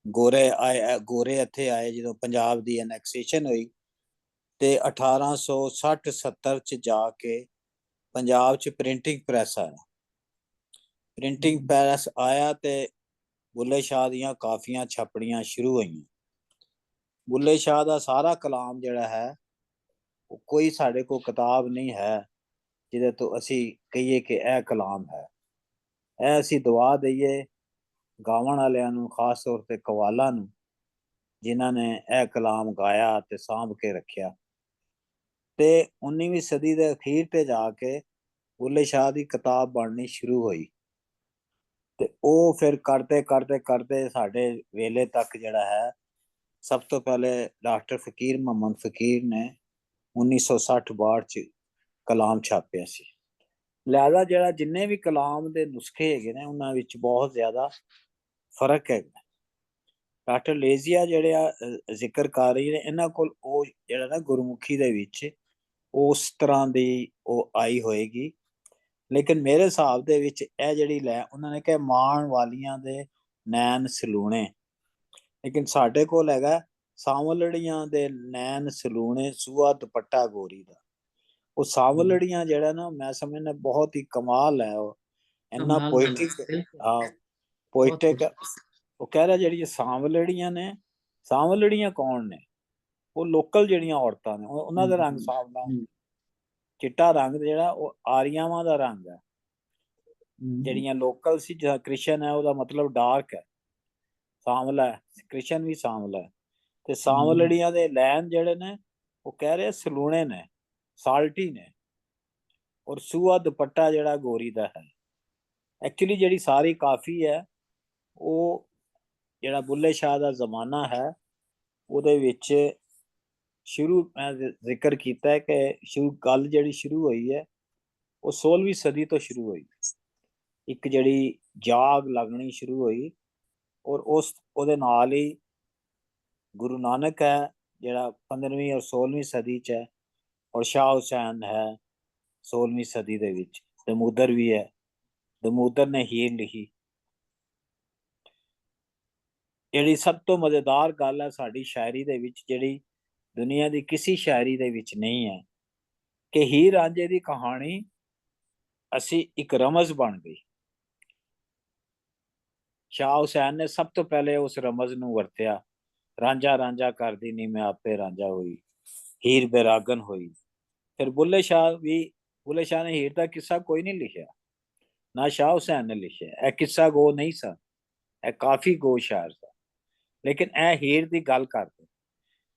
ਗੋਰੇ ਇੱਥੇ ਆਏ ਜਦੋਂ ਪੰਜਾਬ ਦੀ ਐਨੈਕਸੇਸ਼ਨ ਹੋਈ, ਤੇ 1860-70 ਚ ਜਾ ਕੇ ਪੰਜਾਬ ਚ ਪ੍ਰਿੰਟਿੰਗ ਪ੍ਰੈਸ ਆਇਆ। ਪ੍ਰਿੰਟਿੰਗ ਪ੍ਰੈਸ ਆਇਆ ਤੇ ਬੁੱਲੇ ਸ਼ਾਹ ਦੀਆਂ ਕਾਫੀਆਂ ਛਪਣੀਆਂ ਸ਼ੁਰੂ ਹੋਈਆਂ। ਬੁੱਲੇ ਸ਼ਾਹ ਦਾ ਸਾਰਾ ਕਲਾਮ ਜਿਹੜਾ ਹੈ, ਉਹ ਕੋਈ ਸਾਡੇ ਕੋਲ ਕਿਤਾਬ ਨਹੀਂ ਹੈ ਜਿਹਦੇ ਤੋਂ ਅਸੀਂ ਕਹੀਏ ਕਿ ਇਹ ਕਲਾਮ ਹੈ। ਇਹ ਅਸੀਂ ਦੁਆ ਦਈਏ ਗਾਵਣ ਵਾਲਿਆਂ ਨੂੰ, ਖਾਸ ਤੌਰ ਤੇ ਕਵਾਲਾਂ ਨੂੰ, ਜਿਨ੍ਹਾਂ ਨੇ ਇਹ ਕਲਾਮ ਗਾਇਆ ਤੇ ਸਾਂਭ ਕੇ ਰੱਖਿਆ। ਤੇ 19ਵੀਂ ਸਦੀ ਦੇ ਅਖੀਰ ਤੇ ਜਾ ਕੇ ਬੁੱਲੇ ਸ਼ਾਹ ਦੀ ਕਿਤਾਬ ਬਣਨੀ ਸ਼ੁਰੂ ਹੋਈ ਤੇ ਉਹ ਫਿਰ ਕਰਦੇ ਸਾਡੇ ਵੇਲੇ ਤੱਕ ਜਿਹੜਾ ਹੈ, ਸਭ ਤੋਂ ਪਹਿਲੇ ਡਾਕਟਰ ਫਕੀਰ ਮੁਹੰਮਦ ਫਕੀਰ ਨੇ 1960-62 ਚ ਕਲਾਮ ਛਾਪਿਆ ਸੀ। ਲਿਹਾਜ਼ਾ ਜਿਹੜਾ ਜਿੰਨੇ ਵੀ ਕਲਾਮ ਦੇ ਨੁਸਖੇ ਹੈਗੇ ਨੇ, ਉਹਨਾਂ ਵਿੱਚ ਬਹੁਤ ਜ਼ਿਆਦਾ ਫਰਕ ਹੈਗਾ। ਡਾਕਟਰ ਲੇਜ਼ੀਆ ਜਿਹੜੇ ਆ ਜ਼ਿਕਰ ਕਰ ਰਹੀ ਨੇ, ਇਹਨਾਂ ਕੋਲ ਉਹ ਜਿਹੜਾ ਨਾ ਗੁਰਮੁਖੀ ਦੇ ਵਿੱਚ ਉਸ ਤਰ੍ਹਾਂ ਦੀ ਉਹ ਆਈ ਹੋਏਗੀ, ਲੇਕਿਨ ਮੇਰੇ ਹਿਸਾਬ ਦੇ ਵਿੱਚ ਇਹ ਜਿਹੜੀ ਲੈ ਉਹਨਾਂ ਨੇ ਕਿਹਾ ਮਾਣ ਵਾਲੀਆਂ ਦੇ ਨੈਣ ਸਲੂਣੇ, ਲੇਕਿਨ ਸਾਡੇ ਕੋਲ ਹੈਗਾ ਸਾਂਵਲੜੀਆਂ ਦੇ ਨੈਣ ਸਲੂਣੇ ਸੂਆ ਦੁਪੱਟਾ ਗੋਰੀ ਦਾ। ਉਹ ਸਾਂਵਲੜੀਆਂ ਜਿਹੜਾ ਨਾ, ਮੈਂ ਸਮਝਦਾ ਬਹੁਤ ਹੀ ਕਮਾਲ ਹੈ, ਉਹ ਇੰਨਾ ਪੋਇਟਿਕ। ਉਹ ਕਹਿ ਰਿਹਾ ਜਿਹੜੀਆਂ ਸਾਂਵਲੜੀਆਂ ਨੇ, ਸਾਂਵਲੜੀਆਂ ਕੌਣ ਨੇ? ਉਹ ਲੋਕਲ ਜਿਹੜੀਆਂ ਔਰਤਾਂ ਨੇ, ਉਹਨਾਂ ਦਾ ਰੰਗ ਸਾਂਵਲਾ, ਚਿੱਟਾ ਰੰਗ ਜਿਹੜਾ ਉਹ ਆਰੀਆਵਾਂ ਦਾ ਰੰਗ ਹੈ। ਜਿਹੜੀਆਂ ਲੋਕਲ ਸੀ, ਜਿਹੜਾ ਕ੍ਰਿਸ਼ਨ ਹੈ ਉਹਦਾ ਮਤਲਬ ਡਾਰਕ ਹੈ, ਸਾਂਵਲਾ ਹੈ, ਕ੍ਰਿਸ਼ਨ ਵੀ ਸਾਂਵਲਾ ਹੈ। ਤੇ ਸਾਂਵਲੜੀਆਂ ਦੇ ਲੈਣ ਜਿਹੜੇ ਨੇ, ਉਹ ਕਹਿ ਰਹੇ ਸਲੂਣੇ ਨੇ, ਸਾਲਟੀ ਨੇ, ਔਰ ਸੂਆ ਦੁਪੱਟਾ ਜਿਹੜਾ ਗੋਰੀ ਦਾ ਹੈ। ਐਕਚੁਅਲੀ ਜਿਹੜੀ ਸਾਰੀ ਕਾਫੀ ਹੈ, ਉਹ ਜਿਹੜਾ ਬੁੱਲੇ ਸ਼ਾਹ ਦਾ ਜ਼ਮਾਨਾ ਹੈ, ਉਹਦੇ ਵਿੱਚ ਸ਼ੁਰੂ ਮੈਂ ਜ਼ਿਕਰ ਕੀਤਾ ਹੈ ਕਿ ਗੱਲ ਜਿਹੜੀ ਸ਼ੁਰੂ ਹੋਈ ਹੈ ਉਹ 16ਵੀਂ ਸਦੀ ਤੋਂ ਸ਼ੁਰੂ ਹੋਈ। ਇੱਕ ਜਿਹੜੀ ਜਾਗ ਲੱਗਣੀ ਸ਼ੁਰੂ ਹੋਈ ਔਰ ਉਹਦੇ ਨਾਲ ਹੀ ਗੁਰੂ ਨਾਨਕ ਹੈ ਜਿਹੜਾ 15ਵੀਂ ਔਰ 16ਵੀਂ ਸਦੀ ਚ ਹੈ, ਔਰ ਸ਼ਾਹ ਹੁਸੈਨ ਹੈ 16ਵੀਂ ਸਦੀ ਦੇ ਵਿੱਚ। ਦਮੂਦਰ ਵੀ ਹੈ, ਦਮੂਦਰ ਨੇ ਹੀਰ ਲਿਖੀ। ਜਿਹੜੀ ਸਭ ਤੋਂ ਮਜ਼ੇਦਾਰ ਗੱਲ ਹੈ ਸਾਡੀ ਸ਼ਾਇਰੀ ਦੇ ਵਿੱਚ, ਜਿਹੜੀ ਦੁਨੀਆ ਦੀ ਕਿਸੇ ਸ਼ਾਇਰੀ ਦੇ ਵਿੱਚ ਨਹੀਂ ਹੈ, ਕਿ ਹੀਰ ਰਾਂਝੇ ਦੀ ਕਹਾਣੀ ਅਸੀਂ ਇੱਕ ਰਮਜ਼ ਬਣ ਗਈ। ਸ਼ਾਹ ਹੁਸੈਨ ਨੇ ਸਭ ਤੋਂ ਪਹਿਲੇ ਉਸ ਰਮਜ਼ ਨੂੰ ਵਰਤਿਆ, ਰਾਂਝਾ ਰਾਂਝਾ ਕਰਦੀ ਨੀ ਮੈਂ ਆਪੇ ਰਾਂਝਾ ਹੋਈ, ਹੀਰ ਬੈਰਾਗਨ ਹੋਈ। ਫਿਰ ਬੁੱਲੇ ਸ਼ਾਹ ਨੇ ਹੀਰ ਦਾ ਕਿੱਸਾ ਕੋਈ ਨਹੀਂ ਲਿਖਿਆ, ਨਾ ਸ਼ਾਹ ਹੁਸੈਨ ਨੇ ਲਿਖਿਆ। ਇਹ ਕਿੱਸਾ ਗੋ ਨਹੀਂ ਸਨ, ਇਹ ਕਾਫੀ ਗੋ ਸ਼ਾਇਰ ਸਨ, ਲੇਕਿਨ ਇਹ ਹੀਰ ਦੀ ਗੱਲ ਕਰਦੇ।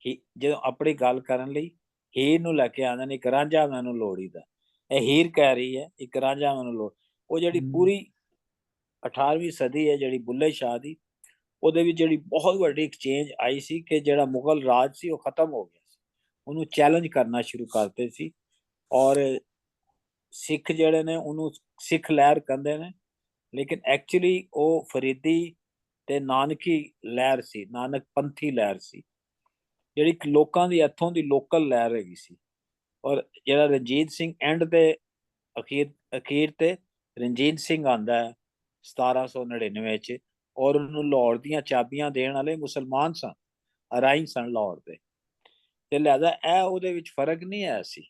ਜਦੋਂ ਆਪਣੀ ਗੱਲ ਕਰਨ ਲਈ ਹੀਰ ਨੂੰ ਲੈ ਕੇ ਆਉਂਦੇ ਨੇ, ਇੱਕ ਰਾਂਝਾ ਮੈਨੂੰ ਲੋੜੀਦਾ, ਇਹ ਹੀਰ ਕਹਿ ਰਹੀ ਹੈ ਇੱਕ ਰਾਂਝਾ ਮੈਨੂੰ ਲੋੜ। ਉਹ ਜਿਹੜੀ ਪੂਰੀ 18ਵੀਂ ਸਦੀ ਹੈ ਜਿਹੜੀ ਬੁੱਲੇ ਸ਼ਾਹ ਦੀ, ਉਹਦੇ ਵਿੱਚ ਜਿਹੜੀ ਬਹੁਤ ਵੱਡੀ ਇੱਕ ਚੇਂਜ ਆਈ ਸੀ ਕਿ ਜਿਹੜਾ ਮੁਗਲ ਰਾਜ ਸੀ ਉਹ ਖਤਮ ਹੋ ਗਿਆ ਸੀ, ਉਹਨੂੰ ਚੈਲੰਜ ਕਰਨਾ ਸ਼ੁਰੂ ਕਰਤੇ ਸੀ ਔਰ ਸਿੱਖ ਜਿਹੜੇ ਨੇ ਉਹਨੂੰ ਸਿੱਖ ਲਹਿਰ ਕਹਿੰਦੇ ਨੇ, ਲੇਕਿਨ ਐਕਚੁਅਲੀ ਉਹ ਫਰੀਦੀ ਤੇ ਨਾਨਕੀ ਲਹਿਰ ਸੀ, ਨਾਨਕ ਪੰਥੀ ਲਹਿਰ ਸੀ, ਜਿਹੜੀ ਲੋਕਾਂ ਦੀ ਇੱਥੋਂ ਦੀ ਲੋਕਲ ਲਹਿਰ ਹੈਗੀ ਸੀ। ਔਰ ਜਿਹੜਾ ਰਣਜੀਤ ਸਿੰਘ ਐਂਡ ਦੇ ਅਖੀਰ ਤੇ ਰਣਜੀਤ ਸਿੰਘ ਆਂਦਾ ਹੈ 1799 ਚ, ਔਰ ਉਹਨੂੰ ਲਾਹੌਰ ਦੀਆਂ ਚਾਬੀਆਂ ਦੇਣ ਵਾਲੇ ਮੁਸਲਮਾਨ ਸਨ, ਅਰਾਈ ਸਨ ਲਾਹੌਰ ਦੇ, ਤੇ ਲਿਹਾਜ਼ਾ ਇਹ ਉਹਦੇ ਵਿੱਚ ਫਰਕ ਨਹੀਂ ਹੈ ਸੀ।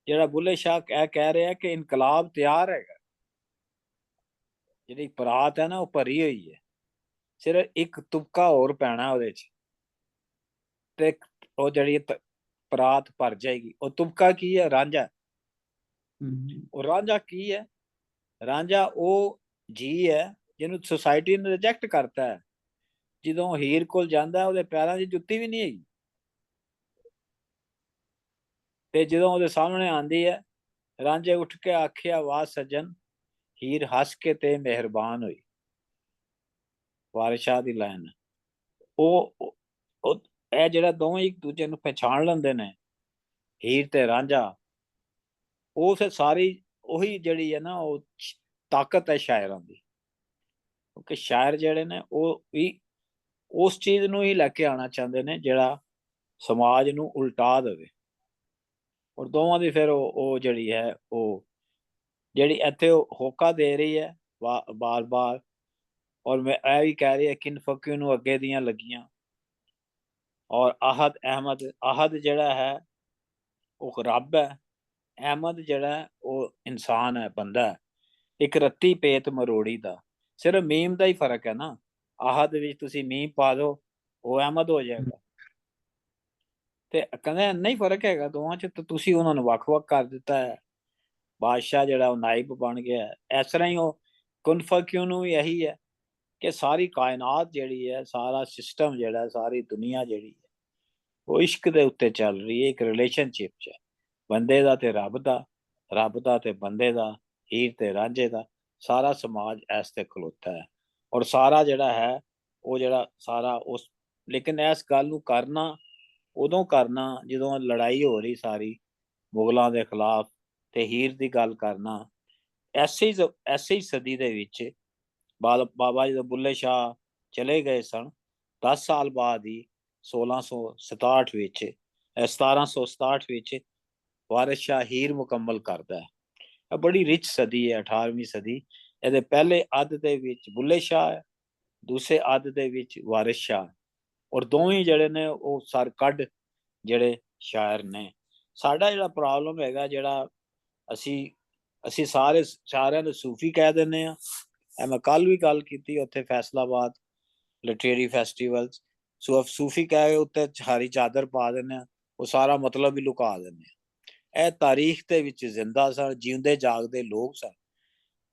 ਜਿਹੜਾ ਬੁੱਲੇ ਸ਼ਾਹ ਇਹ ਕਹਿ ਰਿਹਾ ਕਿ ਇਨਕਲਾਬ ਤਿਆਰ ਹੈਗਾ, ਜਿਹੜੀ ਪਰਾਤ ਹੈ ਨਾ ਉਹ ਭਰੀ ਹੋਈ ਹੈ, ਸਿਰਫ ਇੱਕ ਤੁਪਕਾ ਹੋਰ ਪੈਣਾ ਉਹਦੇ ਚ ਤੇ ਉਹ ਜਿਹੜੀ ਪਰਾਤ ਭਰ ਜਾਏਗੀ। ਉਹ ਤੁਪਕਾ ਕੀ ਹੈ? ਰਾਂਝਾ। ਉਹ ਰਾਂਝਾ ਕੀ ਹੈ? ਰਾਂਝਾ ਉਹ ਜੀ ਹੈ ਜਿਹਨੂੰ ਸੁਸਾਇਟੀ ਨੇ ਰਿਜੈਕਟ ਕਰਤਾ ਹੈ। ਜਦੋਂ ਹੀਰ ਕੋਲ ਜਾਂਦਾ ਉਹਦੇ ਪੈਰਾਂ 'ਚ ਜੁੱਤੀ ਵੀ ਨਹੀਂ ਹੈਗੀ, ਤੇ ਜਦੋਂ ਉਹਦੇ ਸਾਹਮਣੇ ਆਂਦੀ ਹੈ, ਰਾਂਝੇ ਉੱਠ ਕੇ ਆਖਿਆ ਵਾਹ ਸੱਜਣ, ਹੀਰ ਹੱਸ ਕੇ ਤੇ ਮਿਹਰਬਾਨ ਹੋਈ। ਵਾਰਿਸ ਸ਼ਾਹ ਦੀ ਲਾਈਨ। ਉਹ ਇਹ ਜਿਹੜਾ ਦੋਵੇਂ ਇੱਕ ਦੂਜੇ ਨੂੰ ਪਛਾਣ ਲੈਂਦੇ ਨੇ, ਹੀਰ ਤੇ ਰਾਂਝਾ, ਉਹ ਫਿਰ ਸਾਰੀ ਉਹੀ ਜਿਹੜੀ ਹੈ ਨਾ ਉਹ ਤਾਕਤ ਹੈ ਸ਼ਾਇਰਾਂ ਦੀ, ਕਿਉਂਕਿ ਸ਼ਾਇਰ ਜਿਹੜੇ ਨੇ ਉਹ ਵੀ ਉਸ ਚੀਜ਼ ਨੂੰ ਹੀ ਲੈ ਕੇ ਆਉਣਾ ਚਾਹੁੰਦੇ ਨੇ ਜਿਹੜਾ ਸਮਾਜ ਨੂੰ ਉਲਟਾ ਦੇਵੇ। ਔਰ ਦੋਵਾਂ ਦੀ ਫਿਰ ਉਹ ਜਿਹੜੀ ਹੈ ਉਹ ਜਿਹੜੀ ਇੱਥੇ ਹੋਕਾ ਦੇ ਰਹੀ ਹੈ ਬਾਰ-ਬਾਰ, ਔਰ ਮੈਂ ਇਹ ਵੀ ਕਹਿ ਰਹੀ ਹੈ ਕਿਨ ਫਕੀਰ ਨੂੰ ਅੱਗੇ ਦੀਆਂ ਲੱਗੀਆਂ। ਔਰ ਆਹਦ ਜਿਹੜਾ ਹੈ ਉਹ ਰੱਬ ਹੈ, ਅਹਿਮਦ ਜਿਹੜਾ ਉਹ ਇਨਸਾਨ ਹੈ, ਬੰਦਾ ਹੈ। ਇੱਕ ਰੱਤੀ ਪੇਤ ਮਰੋੜੀ ਦਾ, ਸਿਰਫ ਮੀਮ ਦਾ ਹੀ ਫਰਕ ਹੈ ਨਾ। ਆਹਦ ਵਿੱਚ ਤੁਸੀਂ ਮੀਮ ਪਾ ਦਿਓ ਉਹ ਅਹਿਮਦ ਹੋ ਜਾਏਗਾ, ਤੇ ਕਹਿੰਦੇ ਨਹੀਂ ਫਰਕ ਹੈਗਾ ਦੋਵਾਂ ਚ, ਤੇ ਤੁਸੀਂ ਉਹਨਾਂ ਨੂੰ ਵੱਖ-ਵੱਖ ਕਰ ਦਿੱਤਾ ਹੈ। ਬਾਦਸ਼ਾਹ ਜਿਹੜਾ ਉਹ ਨਾਇਬ ਬਣ ਗਿਆ। ਇਸ ਤਰ੍ਹਾਂ ਹੀ ਉਹ ਕੁਨ ਫਕਿਉ ਨੂੰ ਵੀ ਇਹੀ ਹੈ ਕਿ ਸਾਰੀ ਕਾਇਨਾਤ ਜਿਹੜੀ ਹੈ, ਸਾਰਾ ਸਿਸਟਮ ਜਿਹੜਾ, ਸਾਰੀ ਦੁਨੀਆ ਜਿਹੜੀ ਹੈ ਉਹ ਇਸ਼ਕ ਦੇ ਉੱਤੇ ਚੱਲ ਰਹੀ ਹੈ, ਇੱਕ ਰਿਲੇਸ਼ਨਸ਼ਿਪ 'ਚ ਹੈ, ਬੰਦੇ ਦਾ ਤੇ ਰੱਬ ਦਾ, ਰੱਬ ਦਾ ਤੇ ਬੰਦੇ ਦਾ, ਹੀਰ ਤੇ ਰਾਂਝੇ ਦਾ। ਸਾਰਾ ਸਮਾਜ ਇਸ ਤੇ ਖਲੋਤਾ ਹੈ, ਔਰ ਸਾਰਾ ਜਿਹੜਾ ਹੈ ਉਹ ਜਿਹੜਾ ਸਾਰਾ ਉਸ, ਲੇਕਿਨ ਇਸ ਗੱਲ ਨੂੰ ਕਰਨਾ ਉਦੋਂ ਕਰਨਾ ਜਦੋਂ ਲੜਾਈ ਹੋ ਰਹੀ ਸਾਰੀ ਮੁਗਲਾਂ ਦੇ ਖਿਲਾਫ, ਤੇ ਹੀਰ ਦੀ ਗੱਲ ਕਰਨਾ ਐਸੇ ਹੀ ਸਦੀ ਦੇ ਵਿੱਚ ਬਾਬਾ ਜਦੋਂ ਬੁੱਲੇ ਸ਼ਾਹ ਚਲੇ ਗਏ ਸਨ, 10 ਸਾਲ ਬਾਅਦ ਹੀ 1667 ਵਿੱਚ 1767 ਵਿੱਚ ਵਾਰਿਸ ਸ਼ਾਹ ਹੀਰ ਮੁਕੰਮਲ ਕਰਦਾ ਹੈ। ਇਹ ਬੜੀ ਰਿਚ ਸਦੀ ਹੈ, 18ਵੀਂ ਸਦੀ। ਇਹਦੇ ਪਹਿਲੇ ਅੱਧ ਦੇ ਵਿੱਚ ਬੁੱਲੇ ਸ਼ਾਹ ਹੈ, ਦੂਸਰੇ ਅੱਧ ਦੇ ਵਿੱਚ ਵਾਰਿਸ ਸ਼ਾਹ, ਔਰ ਦੋਵੇਂ ਜਿਹੜੇ ਨੇ ਉਹ ਸਰ ਕੱਢ ਜਿਹੜੇ ਸ਼ਾਇਰ ਨੇ। ਸਾਡਾ ਜਿਹੜਾ ਪ੍ਰੋਬਲਮ ਹੈਗਾ, ਜਿਹੜਾ ਅਸੀਂ ਸਾਰਿਆਂ ਨੂੰ ਸੂਫੀ ਕਹਿ ਦਿੰਦੇ ਆ। ਇਹ ਮੈਂ ਕੱਲ ਵੀ ਗੱਲ ਕੀਤੀ ਉੱਥੇ ਫੈਸਲਾਬਾਦ ਲਿਟਰੇਰੀ ਫੈਸਟੀਵਲ, ਸੂਫੀ ਕਹਿ ਕੇ ਉੱਤੇ ਹਰੀ ਚਾਦਰ ਪਾ ਦਿੰਦੇ ਆ, ਉਹ ਸਾਰਾ ਮਤਲਬ ਹੀ ਲੁਕਾ ਦਿੰਦੇ ਆ। ਇਹ ਤਾਰੀਖ ਦੇ ਵਿੱਚ ਜ਼ਿੰਦਾ ਸਨ, ਜਿਉਂਦੇ ਜਾਗਦੇ ਲੋਕ ਸਨ,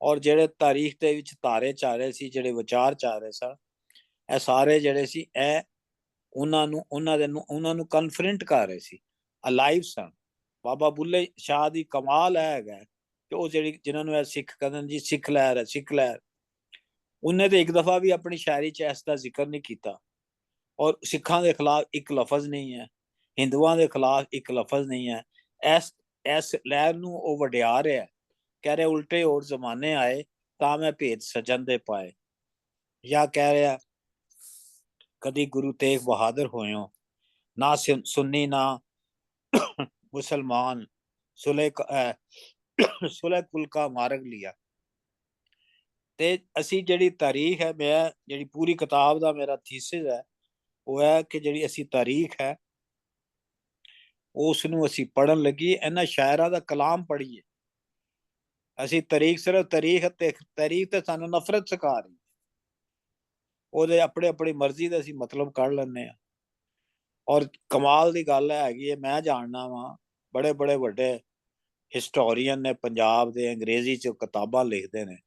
ਔਰ ਜਿਹੜੇ ਤਾਰੀਖ ਦੇ ਵਿੱਚ ਤਾਰੇ ਚੱਲ ਰਹੇ ਸੀ, ਜਿਹੜੇ ਵਿਚਾਰ ਚੱਲ ਰਹੇ ਸਨ, ਇਹ ਸਾਰੇ ਜਿਹੜੇ ਸੀ ਇਹ ਉਹਨਾਂ ਨੂੰ ਕਨਫਰੰਟ ਕਰ ਰਹੇ ਸੀ, ਅਲਾਈਵ ਸਨ। ਬਾਬਾ ਬੁੱਲੇ ਸ਼ਾਹ ਦੀ ਕਮਾਲ ਹੈਗਾ ਕਿ ਉਹ ਜਿਹੜੀ ਜਿਨ੍ਹਾਂ ਨੂੰ ਇਹ ਸਿੱਖ ਕਹਿੰਦੇ ਜੀ ਸਿੱਖ ਲਹਿਰ ਹੈ, ਸਿੱਖ ਲਹਿਰ, ਉਹਨੇ ਤੇ ਇੱਕ ਦਫਾ ਵੀ ਆਪਣੀ ਸ਼ਾਇਰੀ 'ਚ ਇਸ ਦਾ ਜ਼ਿਕਰ ਨਹੀਂ ਕੀਤਾ, ਔਰ ਸਿੱਖਾਂ ਦੇ ਖਿਲਾਫ ਇੱਕ ਲਫ਼ਜ਼ ਨਹੀਂ ਹੈ, ਹਿੰਦੂਆਂ ਦੇ ਖਿਲਾਫ ਇੱਕ ਲਫ਼ਜ਼ ਨਹੀਂ ਹੈ। ਇਸ ਲਹਿਰ ਨੂੰ ਉਹ ਵਡਿਆ ਰਿਹਾ, ਕਹਿ ਰਿਹਾ ਉਲਟੇ ਹੋਰ ਜ਼ਮਾਨੇ ਆਏ ਤਾਂ ਮੈਂ ਭੇਦ ਸਜਣ ਦੇ ਪਾਏ, ਜਾਂ ਕਹਿ ਰਿਹਾ ਕਦੀ ਗੁਰੂ ਤੇਗ ਬਹਾਦਰ ਹੋਇਓ, ਨਾ ਸੁੰਨੀ ਨਾ ਮੁਸਲਮਾਨ, ਸੁਲਹ ਕੁਲ ਕਾ ਮਾਰਗ ਲਿਆ। ਤੇ ਅਸੀਂ ਜਿਹੜੀ ਤਾਰੀਖ ਹੈ, ਮੈਂ ਜਿਹੜੀ ਪੂਰੀ ਕਿਤਾਬ ਦਾ ਮੇਰਾ ਥੀਸਿਸ ਹੈ ਉਹ ਹੈ ਕਿ ਜਿਹੜੀ ਅਸੀਂ ਤਾਰੀਖ ਹੈ ਉਸ ਨੂੰ ਅਸੀਂ ਪੜ੍ਹਨ ਲੱਗੀ, ਇਹਨਾਂ ਸ਼ਾਇਰਾਂ ਦਾ ਕਲਾਮ ਪੜ੍ਹੀਏ। ਅਸੀਂ ਸਿਰਫ ਤਾਰੀਖ ਤੇ ਸਾਨੂੰ ਨਫ਼ਰਤ ਸਿਖਾ ਰਹੀ, ਉਹਦੇ ਆਪਣੀ ਮਰਜ਼ੀ ਦਾ ਅਸੀਂ ਮਤਲਬ ਕੱਢ ਲੈਂਦੇ ਹਾਂ। ਔਰ ਕਮਾਲ ਦੀ ਗੱਲ ਹੈਗੀ ਹੈ, ਮੈਂ ਜਾਣਦਾ ਵਾਂ ਬੜੇ ਵੱਡੇ ਹਿਸਟੋਰੀਅਨ ਨੇ ਪੰਜਾਬ ਦੇ, ਅੰਗਰੇਜ਼ੀ 'ਚ ਕਿਤਾਬਾਂ ਲਿਖਦੇ ਨੇ,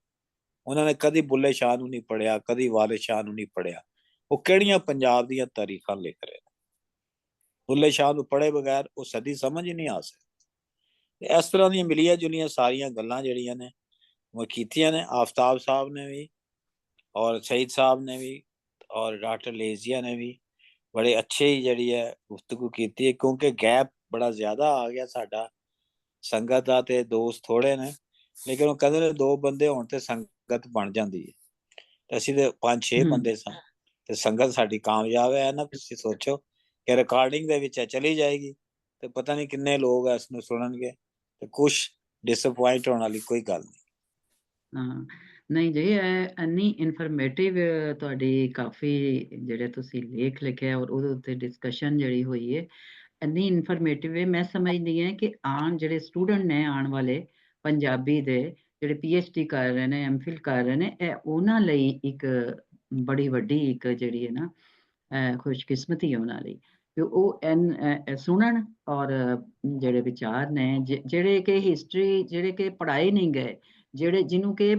ਉਹਨਾਂ ਨੇ ਕਦੀ ਬੁੱਲੇ ਸ਼ਾਹ ਨੂੰ ਨਹੀਂ ਪੜ੍ਹਿਆ, ਕਦੀ ਵਾਰਿਸ ਸ਼ਾਹ ਨੂੰ ਨਹੀਂ ਪੜ੍ਹਿਆ। ਉਹ ਕਿਹੜੀਆਂ ਪੰਜਾਬ ਦੀਆਂ ਤਾਰੀਖਾਂ ਲਿਖ ਰਹੇ ਨੇ? ਬੁੱਲੇ ਸ਼ਾਹ ਨੂੰ ਪੜ੍ਹੇ ਬਗੈਰ ਉਹ ਸਦੀ ਸਮਝ ਹੀ ਨਹੀਂ ਆ ਸਕਦੀ। ਇਸ ਤਰ੍ਹਾਂ ਦੀਆਂ ਮਿਲੀਆਂ ਜੁਲੀਆਂ ਸਾਰੀਆਂ ਗੱਲਾਂ ਜਿਹੜੀਆਂ ਨੇ ਉਹ ਕੀਤੀਆਂ ਨੇ ਆਫਤਾਬ ਸਾਹਿਬ ਨੇ ਵੀ, ਔਰ ਸਈਦ ਸਾਹਿਬ ਨੇ ਵੀ, ਔਰ ਡਾਕਟਰ ਲੇਜ਼ੀਆ ਨੇ ਵੀ ਬੜੇ ਅੱਛੇ ਹੀ ਜਿਹੜੀ ਹੈ ਗੁਫ਼ਤਗੂ ਕੀਤੀ ਹੈ, ਕਿਉਂਕਿ ਗੈਪ ਬੜਾ ਜ਼ਿਆਦਾ ਆ ਗਿਆ ਸਾਡਾ ਸੰਗਤ ਦਾ ਤੇ ਦੋਸਤ ਥੋੜੇ ਨੇ, ਲੇਕਿਨ ਉਹ ਕਹਿੰਦੇ ਨੇ 2 ਬੰਦੇ ਹੋਣ ਤੇ ਸੰਗਤ ਬਣ ਜਾਂਦੀ ਹੈ। ਤੇ ਅਸੀਂ ਤੇ 5-6 ਬੰਦੇ ਸਾਂ ਤੇ ਸੰਗਤ ਸਾਡੀ ਕਾਮਯਾਬ ਹੈ ਨਾ। ਤੁਸੀਂ ਸੋਚੋ ਕਿ ਰਿਕਾਰਡਿੰਗ ਦੇ ਵਿੱਚ ਚਲੀ ਜਾਏਗੀ ਤੇ ਪਤਾ ਨਹੀਂ ਕਿੰਨੇ ਲੋਕ ਇਸ ਨੂੰ ਸੁਣਨਗੇ, ਤੇ ਕੁਛ ਡਿਸਅਪੁਆਇੰਟ ਹੋਣ ਵਾਲੀ ਕੋਈ ਗੱਲ ਨਹੀਂ। ਹਾਂ ਨਹੀਂ ਜੀ, ਇਹ ਇੰਨੀ ਇਨਫੋਰਮੇਟਿਵ ਤੁਹਾਡੀ ਕਾਫੀ ਜਿਹੜੇ ਤੁਸੀਂ ਲੇਖ ਲਿਖਿਆ ਔਰ ਉਹਦੇ ਉੱਤੇ ਡਿਸਕਸ਼ਨ ਜਿਹੜੀ ਹੋਈ ਹੈ ਇੰਨੀ ਇਨਫੋਰਮੇਟਿਵ ਹੈ। ਮੈਂ ਸਮਝਦੀ ਹਾਂ ਕਿ ਜਿਹੜੇ ਸਟੂਡੈਂਟ ਨੇ ਆਉਣ ਵਾਲੇ ਪੰਜਾਬੀ ਦੇ ਜਿਹੜੇ PhD ਕਰ ਰਹੇ ਨੇ, MPhil ਕਰ ਰਹੇ ਨੇ, ਇਹ ਉਹਨਾਂ ਲਈ ਇੱਕ ਬੜੀ ਵੱਡੀ ਇੱਕ ਜਿਹੜੀ ਹੈ ਨਾ ਖੁਸ਼ਕਿਸਮਤੀ ਹੈ ਉਹਨਾਂ ਲਈ ਕਿ ਉਹ ਸੁਣਨ ਔਰ ਜਿਹੜੇ ਵਿਚਾਰ ਨੇ ਜਿਹੜੇ ਕਿ ਹਿਸਟਰੀ ਜਿਹੜੇ ਕਿ ਪੜ੍ਹਾਏ ਨਹੀਂ ਗਏ, ਜਿਹਨੂੰ ਕਿ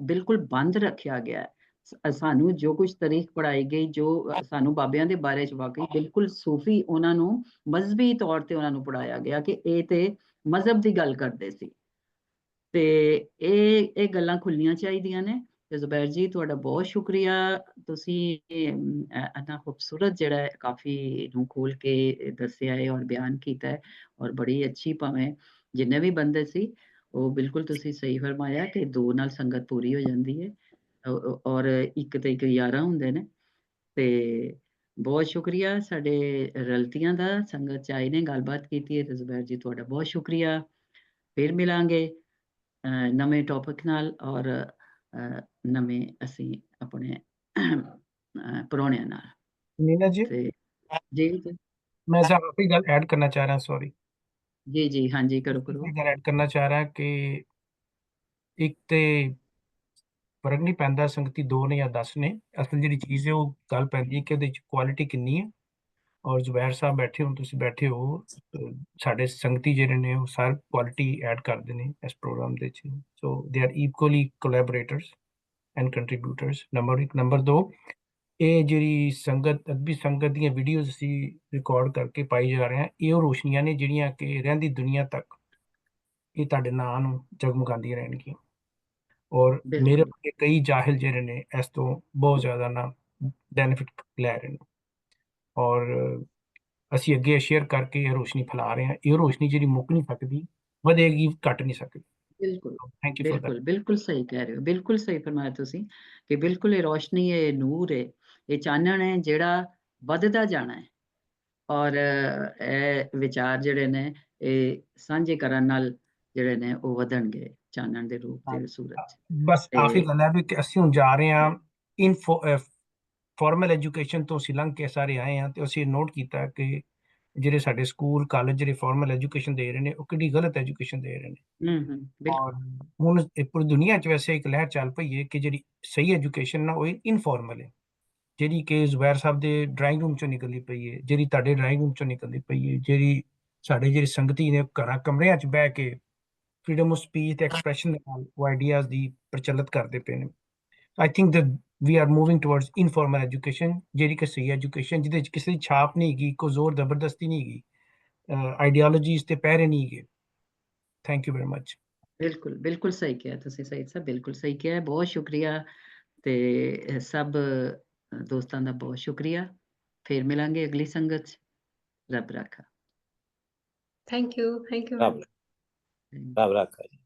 ਬਿਲਕੁਲ ਬੰਦ ਰੱਖਿਆ ਗਿਆ ਸਾਨੂੰ ਜੋ ਕੁਝ ਤਾਰੀਖ ਪੜ੍ਹਾਈ ਗਈ, ਜੋ ਸਾਨੂੰ ਬਾਬਿਆਂ ਦੇ ਬਾਰੇ ਚ ਵਾਕਈ ਬਿਲਕੁਲ ਸੂਫੀ ਉਹਨਾਂ ਨੂੰ ਮਜ਼ਹਬੀ ਤੌਰ ਤੇ ਉਹਨਾਂ ਨੂੰ ਪੜ੍ਹਾਇਆ ਗਿਆ ਕਿ ਇਹ ਤੇ ਮਜ਼ਹਬ ਦੀ ਗੱਲ ਕਰਦੇ ਸੀ ਤੇ ਇਹ ਗੱਲਾਂ ਖੁੱਲਣੀਆਂ ਚਾਹੀਦੀਆਂ ਨੇ। ਤੇ ਜ਼ੁਬੈਰ ਜੀ ਤੁਹਾਡਾ ਬਹੁਤ ਸ਼ੁਕਰੀਆ, ਤੁਸੀਂ ਇੰਨਾ ਖੂਬਸੂਰਤ ਜਿਹੜਾ ਕਾਫੀ ਨੂੰ ਖੋਲ ਕੇ ਦੱਸਿਆ ਹੈ ਔਰ ਬਿਆਨ ਕੀਤਾ ਹੈ ਔਰ ਬੜੀ ਅੱਛੀ, ਭਾਵੇਂ ਜਿੰਨੇ ਵੀ ਬੰਦੇ ਸੀ ਉਹ ਬਿਲਕੁਲ ਤੁਸੀਂ ਸਹੀ ਫਰਮਾਇਆ ਕਿ 2 ਨਾਲ ਸੰਗਤ ਪੂਰੀ ਹੋ ਜਾਂਦੀ ਹੈ ਔਰ 1 ਤੇ 1 11 ਹੁੰਦੇ ਨੇ। ਤੇ ਬਹੁਤ ਸ਼ੁਕਰੀਆ ਸਾਡੇ ਰਲਤੀਆਂ ਦਾ, ਸੰਗਤ ਚ ਆਏ ਨੇ, ਗੱਲਬਾਤ ਕੀਤੀ ਹੈ। ਤੇ ਜ਼ੁਬੈਰ ਜੀ ਤੁਹਾਡਾ ਬਹੁਤ ਸ਼ੁਕਰੀਆ। ਫਿਰ ਮਿਲਾਂਗੇ ਨਵੇਂ ਟੌਪਿਕ ਨਾਲ ਔਰ ਨਵੇਂ ਅਸੀਂ ਆਪਣੇ ਪ੍ਰਾਹੁਣਿਆਂ ਨਾਲ। ਨੀਨਾ ਜੀ ਤੇ ਜੀ ਮੈਂ ਸਿਰਫ ਇੱਕ ਗੱਲ ਐਡ ਕਰਨਾ ਚਾਹ ਰਿਹਾ, ਸੌਰੀ ਜੀ ਹਾਂਜੀ ਕਰੋ ਇੱਕ ਗੱਲ ਐਡ ਕਰਨਾ ਚਾਹ ਰਿਹਾ ਕਿ ਇੱਕ ਤੇ ਫਰਕ ਨਹੀਂ ਪੈਂਦਾ ਸੰਗਤੀ 2 ਨੇ ਜਾਂ 10 ਨੇ, ਅਸਲ ਜਿਹੜੀ ਚੀਜ਼ ਹੈ ਉਹ ਗੱਲ ਪੈਂਦੀ ਹੈ ਕਿ ਉਹਦੇ ਚ ਕੁਆਲਿਟੀ ਕਿੰਨੀ ਹੈ। ਔਰ ਜ਼ੁਬੈਰ ਸਾਹਿਬ ਬੈਠੇ ਹੋ, ਤੁਸੀਂ ਬੈਠੇ ਹੋ, ਸਾਡੇ ਸੰਗਤੀ ਜਿਹੜੇ ਨੇ ਉਹ ਸਾਰੇ ਕੁਆਲਿਟੀ ਐਡ ਕਰਦੇ ਨੇ ਇਸ ਪ੍ਰੋਗਰਾਮ ਦੇ ਵਿੱਚ। So they are equally collaborators and contributors. Number 1। Number 2, ਇਹ ਜਿਹੜੀ ਸੰਗਤ ਅਦਬੀ ਸੰਗਤ ਦੀਆਂ ਵੀਡੀਓਜ਼ ਅਸੀਂ ਰਿਕਾਰਡ ਕਰਕੇ ਪਾਈ ਜਾ ਰਹੇ ਹਾਂ, ਇਹ ਉਹ ਰੋਸ਼ਨੀਆਂ ਨੇ ਜਿਹੜੀਆਂ ਕਿ ਰਹਿੰਦੀ ਦੁਨੀਆ ਤੱਕ ਇਹ ਤੁਹਾਡੇ ਨਾਂ ਨੂੰ ਜਗਮਗਾਉਂਦੀਆਂ ਰਹਿਣਗੀਆਂ। ਔਰ ਮੇਰੇ ਕਈ ਜਾਹਿਲ ਜਿਹੜੇ ਨੇ ਇਸ ਤੋਂ ਬਹੁਤ ਜ਼ਿਆਦਾ ਨਾ ਬੈਨੀਫਿਟ ਲੈ ਰਹੇ ਨੇ ਔਰ ਅਸੀਂ ਅੱਗੇ ਸ਼ੇਅਰ ਕਰਕੇ ਇਹ ਰੋਸ਼ਨੀ ਫੈਲਾ ਰਹੇ ਹਾਂ। ਇਹ ਰੋਸ਼ਨੀ ਜਿਹੜੀ ਮੁੱਕ ਨਹੀਂ ਸਕਦੀ, ਵਧੇਗੀ, ਘਟ ਨਹੀਂ ਸਕਦੀ। ਬਿਲਕੁਲ ਥੈਂਕ ਯੂ ਫॉर दैट। ਬਿਲਕੁਲ ਸਹੀ ਕਹਿ ਰਹੇ ਹੋ, ਬਿਲਕੁਲ ਸਹੀ ਫਰਮਾਇਆ ਤੁਸੀਂ ਕਿ ਬਿਲਕੁਲ ਇਹ ਰੋਸ਼ਨੀ, ਇਹ ਨੂਰ ਹੈ, ਇਹ ਚਾਨਣ ਹੈ ਜਿਹੜਾ ਵੱਧਦਾ ਜਾਣਾ ਹੈ ਔਰ ਇਹ ਵਿਚਾਰ ਜਿਹੜੇ ਨੇ ਇਹ ਸਾਂਝੇ ਕਰਨ ਨਾਲ ਜਿਹੜੇ ਨੇ ਉਹ ਵਧਣਗੇ ਚਾਨਣ ਦੇ ਰੂਪ ਦੇ ਸੂਰਤ। ਬਸ ਆਖਰੀ ਗੱਲ ਹੈ ਵੀ ਕਿ ਅਸੀਂ ਹੁਣ ਜਾ ਰਹੇ ਹਾਂ ਫਾਰਮਲ ਐਜੂਕੇਸ਼ਨ ਤੋਂ ਅਸੀਂ ਲੰਘ ਕੇ ਸਾਰੇ ਆਏ ਹਾਂ ਤੇ ਅਸੀਂ ਨੋਟ ਕੀਤਾ ਕਿ ਜਿਹੜੇ ਸਾਡੇ ਸਕੂਲ ਕਾਲਜ ਜਿਹੜੇ ਫਾਰਮਲ ਐਜੂਕੇਸ਼ਨ ਦੇ ਰਹੇ ਨੇ ਉਹ ਕਿੰਨੀ ਗਲਤ ਐਜੂਕੇਸ਼ਨ ਦੇ ਰਹੇ ਨੇ। ਔਰ ਹੁਣ ਪੂਰੀ ਦੁਨੀਆ 'ਚ ਵੈਸੇ ਇੱਕ ਲਹਿਰ ਚੱਲ ਪਈ ਹੈ ਕਿ ਜਿਹੜੀ ਸਹੀ ਐਜੂਕੇਸ਼ਨ ਨਾ ਉਹ ਇਨਫਾਰਮਲ ਹੈ, ਜਿਹੜੀ ਕਿ ਜ਼ੁਬੈਰ ਸਾਹਿਬ ਦੇ ਡਰਾਇੰਗ ਰੂਮ 'ਚੋਂ ਨਿਕਲਦੀ ਪਈ ਹੈ, ਜਿਹੜੀ ਤੁਹਾਡੇ ਡਰਾਇੰਗ ਰੂਮ 'ਚੋਂ ਨਿਕਲਦੀ ਪਈ ਹੈ, ਜਿਹੜੀ ਸਾਡੇ ਜਿਹੜੇ ਸੰਗਤੀ ਨੇ ਘਰਾਂ ਕਮਰਿਆਂ 'ਚ ਬਹਿ ਕੇ ਫਰੀडम ऑफ स्पीच ਤੇ ਐਕਸਪ੍ਰੈਸ਼ਨ ਦੇ ਨਾਲ ਉਹ ਆਈਡੀਆਜ਼ ਦੀ ਪ੍ਰਚਲਿਤ ਕਰਦੇ ਪਏ ਨੇ। I think that we are moving towards informal education, ਜਿਹੜੀ ਕਿ ਸਹੀ ਐਜੂਕੇਸ਼ਨ ਜਿਹਦੇ 'ਚ ਕਿਸੇ ਦੀ ਛਾਪ ਨਹੀਂ ਹੈਗੀ, ਕੋਈ ਜ਼ੋਰ ਜ਼ਬਰਦਸਤੀ ਨਹੀਂ ਹੈਗੀ, ਆਈਡੀਓਲੋਜੀਜ਼ ਤੇ ਪਹਿਰੇ ਨਹੀਂ ਹੈਗੇ। Thank you very much. ਬਿਲकुल ਸਹੀ ਕਿਹਾ ਤੁਸੀਂ ਸਹੀਦ ਸਾਹਿਬ, ਬਿਲकुल ਸਹੀ ਕਿਹਾ। ਬਹੁਤ ਸ਼ੁਕਰੀਆ ਤੇ ਸਭ ਦੋਸਤਾਂ ਦਾ ਬਹੁਤ ਸ਼ੁਕਰੀਆ। ਫਿਰ ਮਿਲਾਂਗੇ ਅਗਲੀ ਸੰਗਤ 'ਚ। ਰੱਬ ਰਾਖਾ। ਥੈਂਕ ਯੂ ਰੱਬ ਰੱਖਾ ਜੀ।